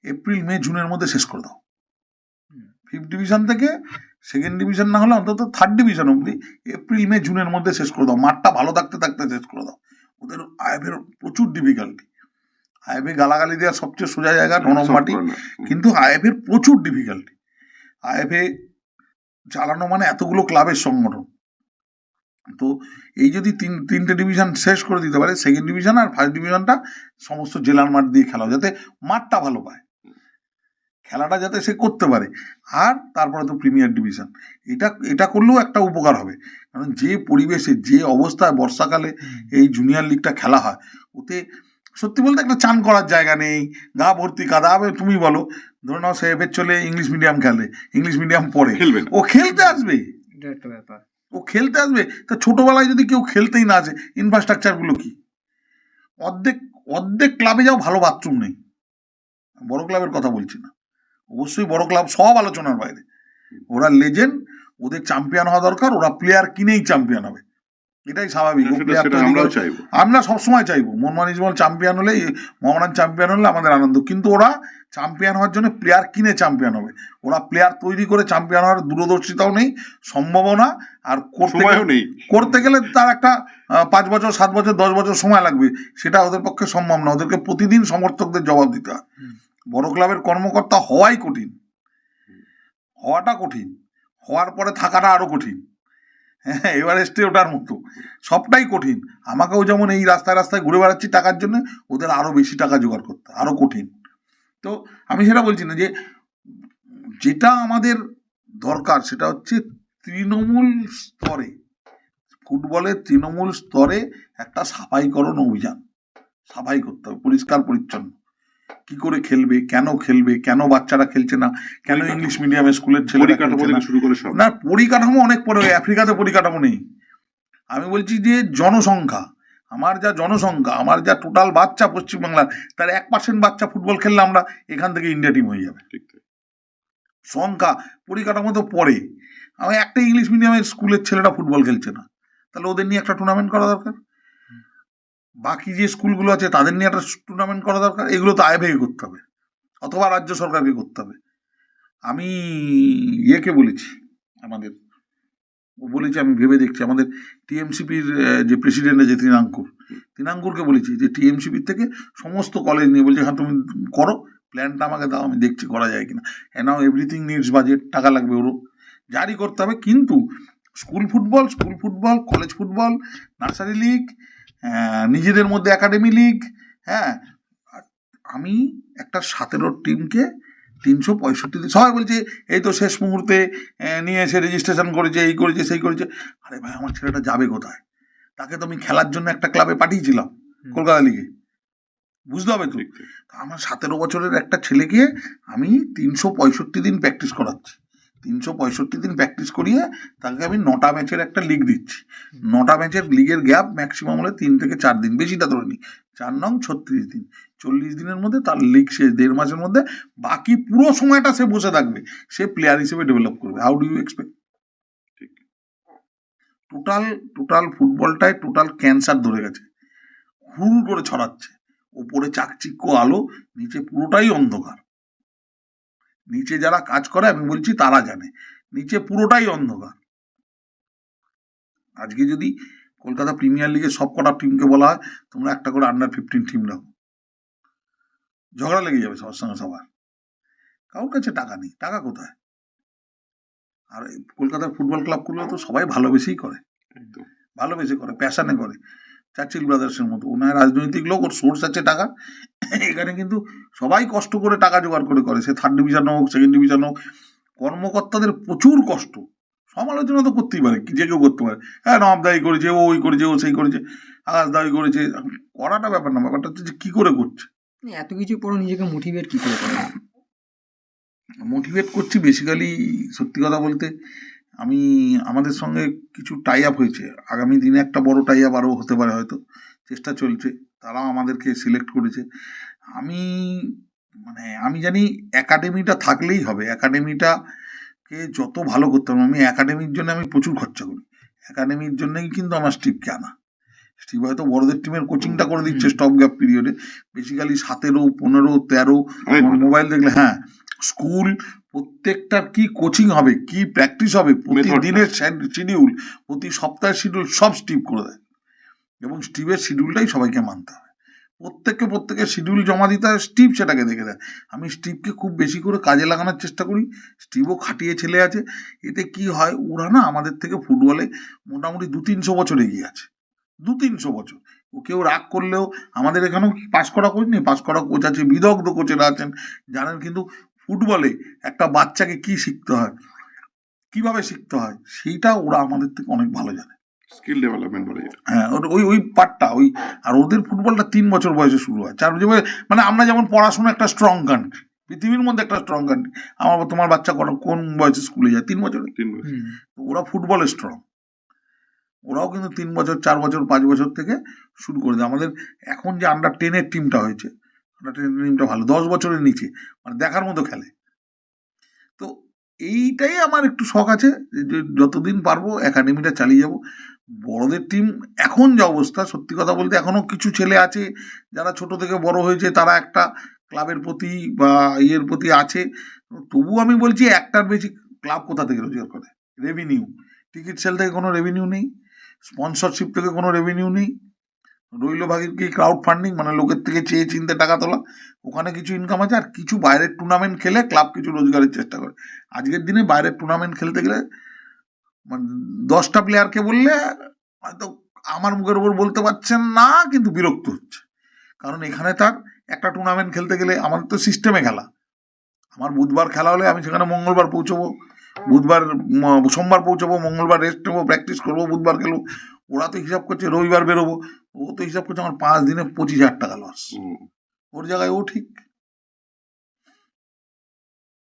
এপ্রিল মে জুনের মধ্যে শেষ করে দাও। 5th ডিভিশন থেকে 2nd ডিভিশন না হলে অন্তত 3rd ডিভিশন অব্দি এপ্রিল মে জুনের মধ্যে শেষ করে দাও। মাঠটা ভালো থাকতে থাকতে শেষ করে দাও। ওদের আইএফএর প্রচুর ডিফিকাল্টি, আইএফএ গালাগালি দেওয়ার সবচেয়ে সোজা জায়গা নরম মাটি, কিন্তু আইএফএর প্রচুর ডিফিকাল্টি। আইএফএ চালানো মানে এতগুলো ক্লাবের সংগঠন, তো এই যদি 3টে ডিভিশন শেষ করে দিতে পারে, 2nd ডিভিশন আর 1st ডিভিশনটা সমস্ত জেলার মাঠ দিয়ে খেলা, যাতে মাঠটা ভালো পায়, খেলাটা যাতে সে করতে পারে, আর তারপরে তো প্রিমিয়ার ডিভিশন, এটা করলেও একটা উপকার হবে। কারণ যে পরিবেশে যে অবস্থায় বর্ষাকালে এই জুনিয়র লিগটা খেলা হয়, ওতে সত্যি বলতে একটা চান করার জায়গা নেই, গা ভর্তি কাদা হবে। তুমি বলো, ধরে নাও সে এফের চলে ইংলিশ মিডিয়াম খেলে, ইংলিশ মিডিয়াম পড়ে,
খেলবে না।
ও খেলতে আসবে,
এটা একটা ব্যাপার।
ও খেলতে আসবে, তা ছোটবেলায় যদি কেউ খেলতেই না আসে, ইনফ্রাস্ট্রাকচারগুলো কি? অর্ধেক ক্লাবে যাও ভালো বাথরুম নেই, বড় ক্লাবের কথা বলছি না, অবশ্যই বড় ক্লাব সব আলোচনার বাইরে, ওরা লেজেন্ড, ওদের চ্যাম্পিয়ন হওয়া দরকার, ওরা প্লেয়ার কিনেই চ্যাম্পিয়ন হবে, এটাই স্বাভাবিক।
আমরাও চাইবো,
আমরা সবসময় চাইবো মোহনবাগান ইস্টবেঙ্গল চ্যাম্পিয়ন হলে, মোহনবাগান চ্যাম্পিয়ন হলে আমাদের আনন্দ, কিন্তু ওরা চ্যাম্পিয়ন হওয়ার জন্য প্লেয়ার কিনে চ্যাম্পিয়ন হবে, ওরা প্লেয়ার তৈরি করে চ্যাম্পিয়ন হওয়ার দূরদর্শিতাও নেই, সম্ভাবনা, আর করতে গেলে তার একটা 5 বছর 7 বছর 10 বছর সময় লাগবে, সেটা ওদের পক্ষে সম্ভব না। ওদেরকে প্রতিদিন সমর্থকদের জবাব দিতে হয়। বড় ক্লাবের কর্মকর্তা হওয়াই কঠিন, হওয়াটা কঠিন, হওয়ার পরে থাকাটা আরো কঠিন। হ্যাঁ, এভারেস্টে ওঠার মতো, সবটাই কঠিন। আমাকেও যেমন এই রাস্তায় রাস্তায় ঘুরে বেড়াচ্ছি টাকার জন্য, ওদের আরো বেশি টাকা জোগাড় করতে আরো কঠিন। তো আমি সেটা বলছি না, যে যেটা আমাদের দরকার সেটা হচ্ছে তৃণমূল স্তরে, ফুটবলের তৃণমূল স্তরে একটা সাফাইকরণ অভিযান, সাফাই করতে হবে, পরিষ্কার পরিচ্ছন্ন, কি করে খেলবে, কেন বাচ্চারা খেলছে না, কেন ইংলিশ মিডিয়ামে স্কুলের ছেলেরা না, পরিকাঠামো অনেক পরে, আফ্রিকাতে পরিকাঠামো নেই। আমি বলছি যে জনসংখ্যা, আমার যা টোটাল বাচ্চা পশ্চিমবাংলার, তার 1% বাচ্চা ফুটবল খেললে আমরা এখান থেকে ইন্ডিয়া টিম হয়ে যাবে। সংখ্যা, পরিকাঠামো তো পরে। আমি একটা ইংলিশ মিডিয়ামের স্কুলের ছেলেরা ফুটবল খেলছে না, তাহলে ওদের নিয়ে একটা টুর্নামেন্ট করা দরকার, বাকি যে স্কুলগুলো আছে তাদের নিয়ে একটা টুর্নামেন্ট করা দরকার। এগুলো তো আইএফএ করতে হবে, অথবা রাজ্য সরকারকে করতে হবে। আমি ইয়েকে বলেছি, আমি ভেবে দেখছি, আমাদের টিএমসিপির যে প্রেসিডেন্ট আছে তৃণাঙ্কুরকে বলেছি যে টিএমসিপির থেকে সমস্ত কলেজ নিয়ে, বলছে হ্যাঁ তুমি করো, প্ল্যানটা আমাকে দাও, আমি দেখছি করা যায় কিনা। নাও এভরিথিং নিডস বাজেট, টাকা লাগবে, ওরও জারি করতে হবে। কিন্তু school football, college football, nursery league, নিজেদের মধ্যে একাডেমি লিগ, হ্যাঁ, আমি একটা 17 টিমকে 365 দিন, সবাই বলছে এই তো শেষ মুহূর্তে নিয়ে এসে রেজিস্ট্রেশন করেছে, এই করেছে সেই করেছে। আরে ভাই, আমার ছেলেটা যাবে কোথায়? তাকে তো আমি খেলার জন্য একটা ক্লাবে পাঠিয়েছিলাম কলকাতা লিগে, বুঝতে হবে তো। আমার 17 বছরের একটা ছেলেকে আমি 365 দিন প্র্যাকটিস করাচ্ছি, 365 দিন প্র্যাকটিস করিয়ে তাকে আমি 9টা ম্যাচের একটা লিগ দিচ্ছি। 9টা ম্যাচের লিগের গ্যাপ ম্যাক্সিমাম হলে 3 থেকে 4 দিন, বেশিটা ধরে নি, 4 নং 36 দিন, 40 দিনের মধ্যে তার লিগ শেষ, 1.5 মাসের মধ্যে। বাকি পুরো সময়টা সে বসে থাকবে, সে প্লেয়ার হিসেবে ডেভেলপ করবে। How do you expect? Total ফুটবলটায় টোটাল ক্যান্সার ধরে গেছে, হুল করে ছড়াচ্ছে। ওপরে চাকচিক্য আলো, নিচে পুরোটাই অন্ধকার। নিচে যারা কাজ করে, আমি বলছি তারা জানে, নিচে পুরোটাই অন্ধকার। আজকে যদি কলকাতা প্রিমিয়ার লিগের সব কটা টিমকে বলা হয় তোমরা একটা করে আন্ডার-15 টিম রাখো, ঝগড়া লেগে যাবে সবার সঙ্গে সবার। কারোর কাছে টাকা নেই, টাকা কোথায়? আর এই কলকাতার ফুটবল ক্লাবগুলো তো সবাই ভালোবেসেই করে,
একদম।
ভালোবেসে করে, প্যাশনে করে। চার্চিল ব্রাদার্সের মতো ওনার রাজনৈতিক লোক, ওর সোর্স আছে টাকা। এখানে কিন্তু সবাই কষ্ট করে টাকা জোগাড় করে করে, সে 3rd ডিভিশন হোক, 2nd ডিভিশন হোক। কর্মকর্তাদের প্রচুর কষ্ট, সমালোচনা তো করতেই পারে, যে কেউ করতে পারে। হ্যাঁ, নবাব দায়ী করেছে, ও ওই করেছে, ও সেই করেছে, আকাশ দায়ী করেছে। করাটা ব্যাপার না, ব্যাপারটা হচ্ছে যে কি করে করছে।
এত কিছু পরে নিজেকে মোটিভেট কি করে করেন?
মোটিভেট করছি বেসিক্যালি, সত্যি কথা বলতে আমাদের সঙ্গে কিছু টাই আপ হয়েছে, আগামী দিনে একটা বড় টাই আপ আরও হতে পারে, হয়তো চেষ্টা চলছে, তারাও আমাদেরকে সিলেক্ট করেছে। আমি জানি একাডেমিটা থাকলেই হবে, একাডেমিটাকে যত ভালো করতে হবে। একাডেমির জন্য আমি প্রচুর খরচা করি, একাডেমির জন্যই কিন্তু আমার স্টিভকে আনা। স্টিভ হয়তো বড়দের টিমের কোচিংটা করে দিচ্ছে স্টপ গ্যাপ পিরিয়ডে, বেসিক্যালি 17, 15, 13 মোবাইল দেখলে, হ্যাঁ, স্কুল প্রত্যেকটার কি কোচিং হবে, কি প্র্যাকটিস হবে, প্রতিদিনের শিডিউল, প্রতি সপ্তাহের শিডিউল সব স্টিভ করে দেয়। এবং স্টিভের শিডিউলটাই সবাইকে মানতে হবে, প্রত্যেকের শিডিউল জমা দিতে হয়, স্টিভ সেটাকে দেখে দেয়। আমি স্টিভকে খুব বেশি করে কাজে লাগানোর চেষ্টা করি, স্টিভও খাটিয়ে ছেলে আছে। এতে কি হয়, ওরা না আমাদের থেকে ফুটবলে মোটামুটি 200-300 বছর এগিয়ে আছে, 200-300 বছর। ও কেউ রাগ করলেও, আমাদের এখানেও পাস করা কোচ নেই, পাস করা কোচ আছে, বিদগ্ধ কোচেরা আছেন, জানেন কিন্তু ফুটবলে একটা বাচ্চাকে কি শিখতে হয়, কিভাবে শিখতে হয়, সেইটা ওরা আমাদের থেকে অনেক ভালো জানে।
স্কিল ডেভেলপমেন্ট বলে যেটা।
হ্যাঁ, ওই পার্টটা আর ওদের ফুটবলটা 3 বছর বয়সে শুরু হয়, 4 বছর। মানে আমরা যেমন পড়াশোনা একটা স্ট্রং কান্ট্রি, পৃথিবীর মধ্যে একটা স্ট্রং কান্ট্রি, তোমার বাচ্চা কোন বয়সে স্কুলে যায়? 3 বছরে।
3 বছর।
ওরা ফুটবলে স্ট্রং, ওরাও কিন্তু 3 বছর, 4 বছর, 5 বছর থেকে শুরু করে দেয়। আমাদের এখন যে আন্ডার-10 টিমটা হয়েছে, আন্ডার-10 টিমটা ভালো, 10 বছরের নিচে, মানে দেখার মতো খেলে। তো এইটাই আমার একটু শখ আছে যে যতদিন পারবো একাডেমিটা চালিয়ে যাব। বড়দের টিম এখন যে অবস্থা, সত্যি কথা বলতে এখনো কিছু ছেলে আছে যারা ছোট থেকে বড় হয়েছে, তারা একটা ক্লাবের প্রতি বা ইয়ের প্রতি আছে। তবু আমি বলছি, একটার বেশি ক্লাব কোথা থেকে রোজগার করে? রেভিনিউ, টিকিট সেল থেকে কোনো রেভিনিউ নেই, স্পন্সরশিপ থেকে কোনো রেভিনিউ নেই, রইল ভাগের কি ক্রাউড ফান্ডিং, মানে লোকের থেকে চেয়ে চিনতে টাকা তোলা, ওখানে কিছু ইনকাম আছে। আর কিছু বাইরের টুর্নামেন্ট খেলে ক্লাব কিছু রোজগারের চেষ্টা করে। আজকের দিনে বাইরের টুর্নামেন্ট খেলতে গেলে মানে 10টা প্লেয়ারকে বললে হয়তো আমার মুখের উপর বলতে পারছেন না, কিন্তু বিরক্ত হচ্ছে। কারণ এখানে তার একটা টুর্নামেন্ট খেলতে গেলে, আমাদের তো সিস্টেমে খেলা, আমার বুধবার খেলা হলে আমি সেখানে মঙ্গলবার পৌঁছবো, সোমবার পৌঁছবো, মঙ্গলবার রেস্ট নেবো, প্র্যাকটিস করবো, বুধবার খেলবো। ওরা তো হিসাব করছে রবিবার বেরোবো, ও তো হিসাব করছে আমার 5 দিনে 25,000 টাকা লস। ওর জায়গায় ও ঠিক।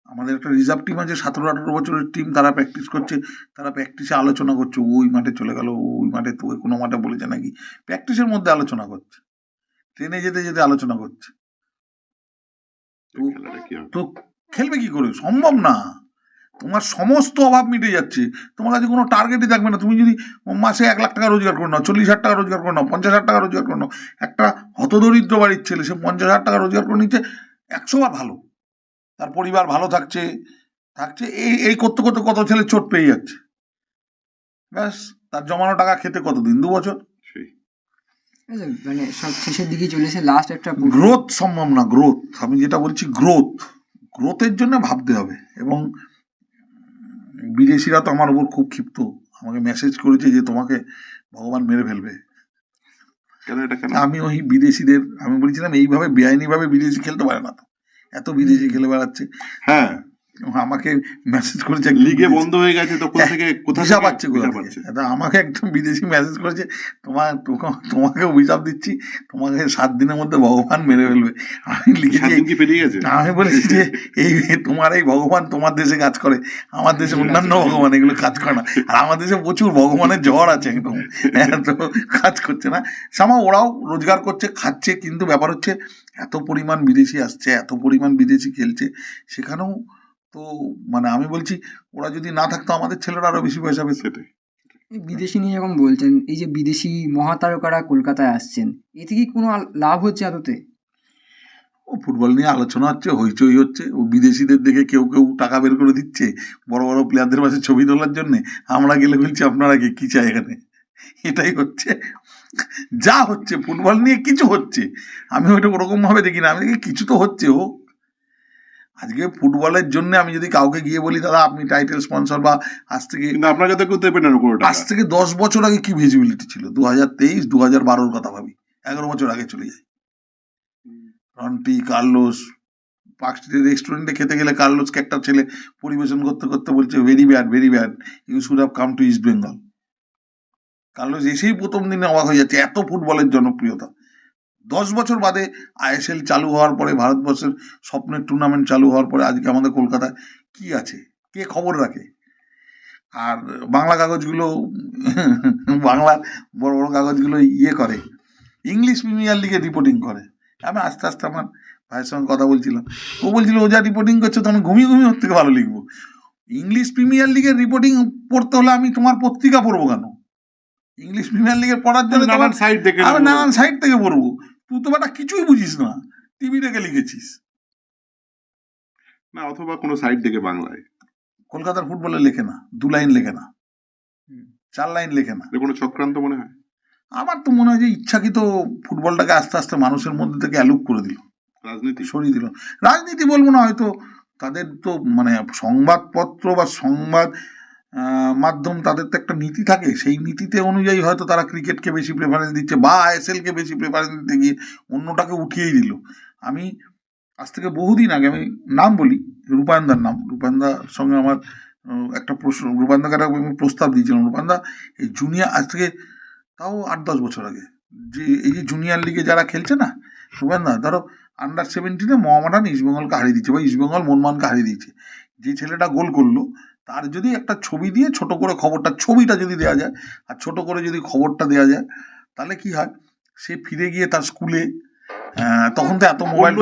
আমাদের একটা রিজার্ভ টিম আছে, 17-18 বছরের টিম, তারা প্র্যাকটিস করছে, তারা প্র্যাকটিসে আলোচনা করছে, ওই মাঠে চলে গেল, ওই মাঠে, তোকে কোনো মাঠে বলেছে নাকি, প্র্যাকটিসের মধ্যে আলোচনা করছে, ট্রেনে যেতে যেতে আলোচনা করছে। তো খেলবে কি করে? সম্ভব না। তোমার সমস্ত অভাব মিটে যাচ্ছে, তোমার কাছে কোনো টার্গেটই থাকবে না। তুমি যদি মাসে 1 লাখ টাকা রোজগার করে নাও, 40,000 টাকা রোজগার করে নাও, 50,000 টাকা রোজগার করে নাও, একটা হতদরিদ্র বাড়ির ছেলে, সে 50,000 টাকা রোজগার করে নিচ্ছে, 100 বার ভালো, তার পরিবার ভালো থাকছে, এই করতে করতে কত ছেলে চোট পেয়ে যাচ্ছে, ব্যাস, তার জমানো টাকা খেতে কতদিন? 2 বছর।
মানে সব শেষের দিকে চলে এসে লাস্ট একটা
গ্রোথ সম্ভব না, গ্রোথ, আমি যেটা বলছি গ্রোথের জন্য ভাবতে হবে। এবং বিদেশিরা তো আমার উপর খুব ক্ষিপ্ত, আমাকে মেসেজ করেছে যে তোমাকে ভগবান মেরে ফেলবে। আমি ওই বিদেশিদের আমি বলেছিলাম, এইভাবে বেআইনি ভাবে বিদেশি খেলতে পারে না, তো এত বিদেশি খেলে বেড়াচ্ছে।
হ্যাঁ,
আমাকে মেসেজ করেছে,
লিগে বন্ধ হয়ে গেছে, তখন থেকে
কোথায় পাচ্ছে, আমাকে একদম বিদেশি মেসেজ করেছে, তোমাকে অভিশাপ দিচ্ছি, তোমাকে 7 দিনের মধ্যে ভগবান মেরে ফেলবে। আমি লিখেছি, আমি বলেছি যে তোমার এই ভগবান তোমার দেশে কাজ করে, আমার দেশে অন্যান্য ভগবান এগুলো কাজ করে না। আর আমার দেশে প্রচুর ভগবানের জ্বর আছে, একদম এত কাজ করছে না। ওরাও রোজগার করছে, খাচ্ছে, কিন্তু ব্যাপার হচ্ছে এত পরিমাণ বিদেশি আসছে, এত পরিমাণ বিদেশি খেলছে, সেখানেও তো মানে আমি বলছি, ওরা যদি না থাকতো আমাদের ছেলেরা আরো বেশি পয়সা পেত।
বিদেশি নিয়ে যখন বলছেন, এই যে বিদেশি মহাতারকারা কলকাতায় আসছেন, এতে কি কোনো লাভ হচ্ছে আদতে?
ফুটবল নিয়ে আলোচনা হচ্ছে, হইচই হচ্ছে, ও বিদেশিদের দেখে কেউ কেউ টাকা বের করে দিচ্ছে বড় বড় প্লেয়ারদের পাশে ছবি তোলার জন্যে, আমরা গেলে বলছি আপনারা কি চাই এখানে। এটাই হচ্ছে যা হচ্ছে, ফুটবল নিয়ে কিছু হচ্ছে, আমি ওইটা ওরকম ভাবে দেখি না, আমি দেখি কিছু তো হচ্ছে। হোক, আজকে ফুটবলের জন্য আমি যদি কাউকে গিয়ে বলি দাদা আপনি টাইটেল স্পন্সর, বা আজ থেকে
কিন্তু আপনার কাছে কেউ দেবে না কোনো টাকা।
আজ থেকে 10 বছর আগে কি ভিজিবিলিটি ছিল, 2023 2012 কথা ভাবি, 11 বছর আগে চলে যায়। রন্টি, কার্লোস, পার্ক স্ট্রিটের রেস্টুরেন্টে খেতে গেলে কার্লোসকে একটা ছেলে পরিবেশন করতে করতে বলছে very bad, you should have come to East Bengal. Carlos এসেই প্রথম দিনে অবাক হয়ে যাচ্ছে, এত ফুটবলের জনপ্রিয়তা। 10 বছর বাদে আইএসএল চালু হওয়ার পরে, ভারতবর্ষের স্বপ্নের টুর্নামেন্ট চালু হওয়ার পরে আজকে আমাদের কলকাতায় কি আছে, কে খবর রাখে? আর বাংলা কাগজগুলো বাংলার বড় বড় কাগজগুলো করে, ইংলিশ প্রিমিয়ার লিগে রিপোর্টিং করে। আমি আস্তে আস্তে আমার ভাইয়ের সঙ্গে কথা বলছিলাম, ও বলছিল ও যা রিপোর্টিং করছে তো আমি ঘুমিয়ে ওর থেকে ভালো লিখবো। ইংলিশ প্রিমিয়ার লিগের রিপোর্টিং পড়তে হলে আমি তোমার পত্রিকা পড়বো কেন? ইংলিশ প্রিমিয়ার লিগের পড়ার জন্য
নানান সাইট দেখে
আমি নানান সাইট থেকে পড়বো। তুই তো বেটা কিছুই বুঝিস না, টিভি থেকে লিখেছিস
না, অথবা কোনো সাইট দেখে বাংলায়।
কলকাতার ফুটবলে লেখে না, 2 লাইন লেখে না, 4 লাইন লেখে না।
কোনো চক্রান্ত মনে হয়?
আমার তো মনে হয় যে ইচ্ছাকৃত ফুটবলটাকে আস্তে আস্তে মানুষের মধ্যে থেকে অ্যালুপ করে দিল,
রাজনীতি
সরিয়ে দিল। রাজনীতি বলবো না, হয়তো তাদের তো মানে সংবাদপত্র বা সংবাদ মাধ্যম, তাদের তো একটা নীতি থাকে, সেই নীতিতে অনুযায়ী হয়তো তারা ক্রিকেটকে বেশি প্রেফারেন্স দিচ্ছে বা আইএসএলকে বেশি প্রেফারেন্স দিতে গিয়ে অন্যটাকে উঠিয়েই দিল। আমি আজ থেকে বহুদিন আগে, আমি নাম বলি, রূপায়ণদার নাম, রূপায়ণদার সঙ্গে আমার একটা প্রশ্ন, রূপায়ণদাকে আমি প্রস্তাব দিয়েছিলাম, রূপায়ণদা এই জুনিয়র, আজ থেকে তাও 8-10 বছর আগে, যে এই যে জুনিয়র লিগে যারা খেলছে না, রূপায়ণদা ধরো আন্ডার 17 মোহামেডান ইস্টবেঙ্গলকে হারিয়ে দিচ্ছে, বা ইস্টবেঙ্গল মোহনবাগানকে হারিয়ে দিচ্ছে, যে ছেলেটা গোল করলো তার যদি একটা ছবি দিয়ে ছোট করে খবরটা, ছবিটা যদি দেওয়া যায় আর ছোট করে যদি খবরটা দেওয়া যায়, তাহলে কি হয়, সে ফিরে গিয়ে তার স্কুলে, তখন তো এত মোবাইল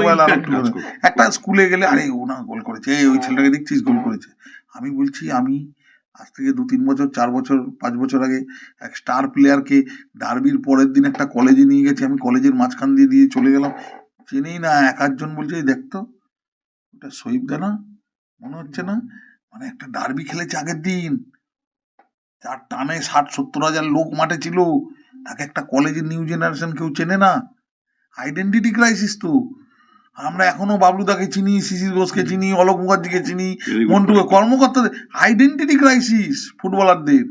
একটা স্কুলে গেলে আরে ও না গোল করেছে, ওই ছেলেটাকে দেখছিস গোল করেছে। আমি বলছি, আমি আজ থেকে 2-3 বছর 4 বছর 5 বছর আগে এক স্টার প্লেয়ারকে ডার্বির পরের দিন একটা কলেজে নিয়ে গেছি, আমি কলেজের মাঝখান দিয়ে চলে গেলাম, চেনেই না, 1-8 জন বলছে এই দেখতো ওটা শহীদ দা না, মনে হচ্ছে না, মানে একটা ডার্বি খেলেছে আগের দিন, তার টানে 60-70 হাজার লোক মাঠে ছিল, তাকে একটা কলেজের নিউ জেনারেশন কেউ চেনে না। আইডেন্টিটি ক্রাইসিস তো। আমরা এখনো বাবলুদাকে চিনি, শিশির ঘোষকে চিনি, অলোক মুখার্জিকে চিনি, মন্টুকে, কর্মকর্তাদের আইডেন্টিটি ক্রাইসিস ফুটবলারদের।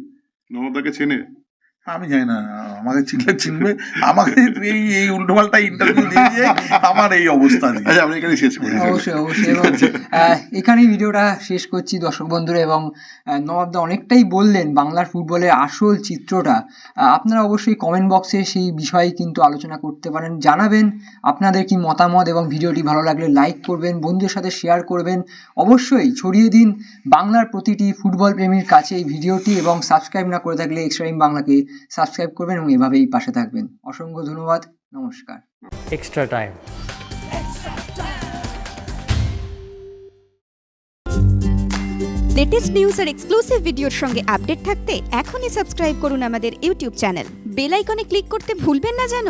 নবাবদাকে চেনে?
আমি জানি না, আমাকে চিনলে চিনবে, আমাকে এই উল্টোপাল্টা ইন্টারভিউ দিয়ে আমার এই অবস্থা।
আচ্ছা, আমরা এখানে শেষ করি।
অবশ্যই এবং এখানেই ভিডিওটা শেষ করছি দর্শক বন্ধুরা। এবং নবাবদা অনেকটাই বললেন বাংলার ফুটবলের আসল চিত্রটা। আপনারা অবশ্যই কমেন্ট বক্সে সেই বিষয়ে কিন্তু আলোচনা করতে পারেন, জানাবেন আপনাদের কি মতামত, এবং ভিডিওটি ভালো লাগলে লাইক করবেন, বন্ধুদের সাথে শেয়ার করবেন, অবশ্যই ছড়িয়ে দিন বাংলার প্রতিটি ফুটবল প্রেমীর কাছে এই ভিডিওটি, এবং সাবস্ক্রাইব না করে থাকলে এক্সট্রা টাইম বাংলাকে সাবস্ক্রাইব করবেন এবং এভাবেই পাশে থাকবেন। অসংখ্য ধন্যবাদ, নমস্কার।
Extra time.
লেটেস্ট নিউজ আর এক্সক্লুসিভ ভিডিওর সঙ্গে আপডেট থাকতে এখনই সাবস্ক্রাইব করুন আমাদের ইউটিউব চ্যানেল। বেল আইকনে ক্লিক করতে ভুলবেন না যেন।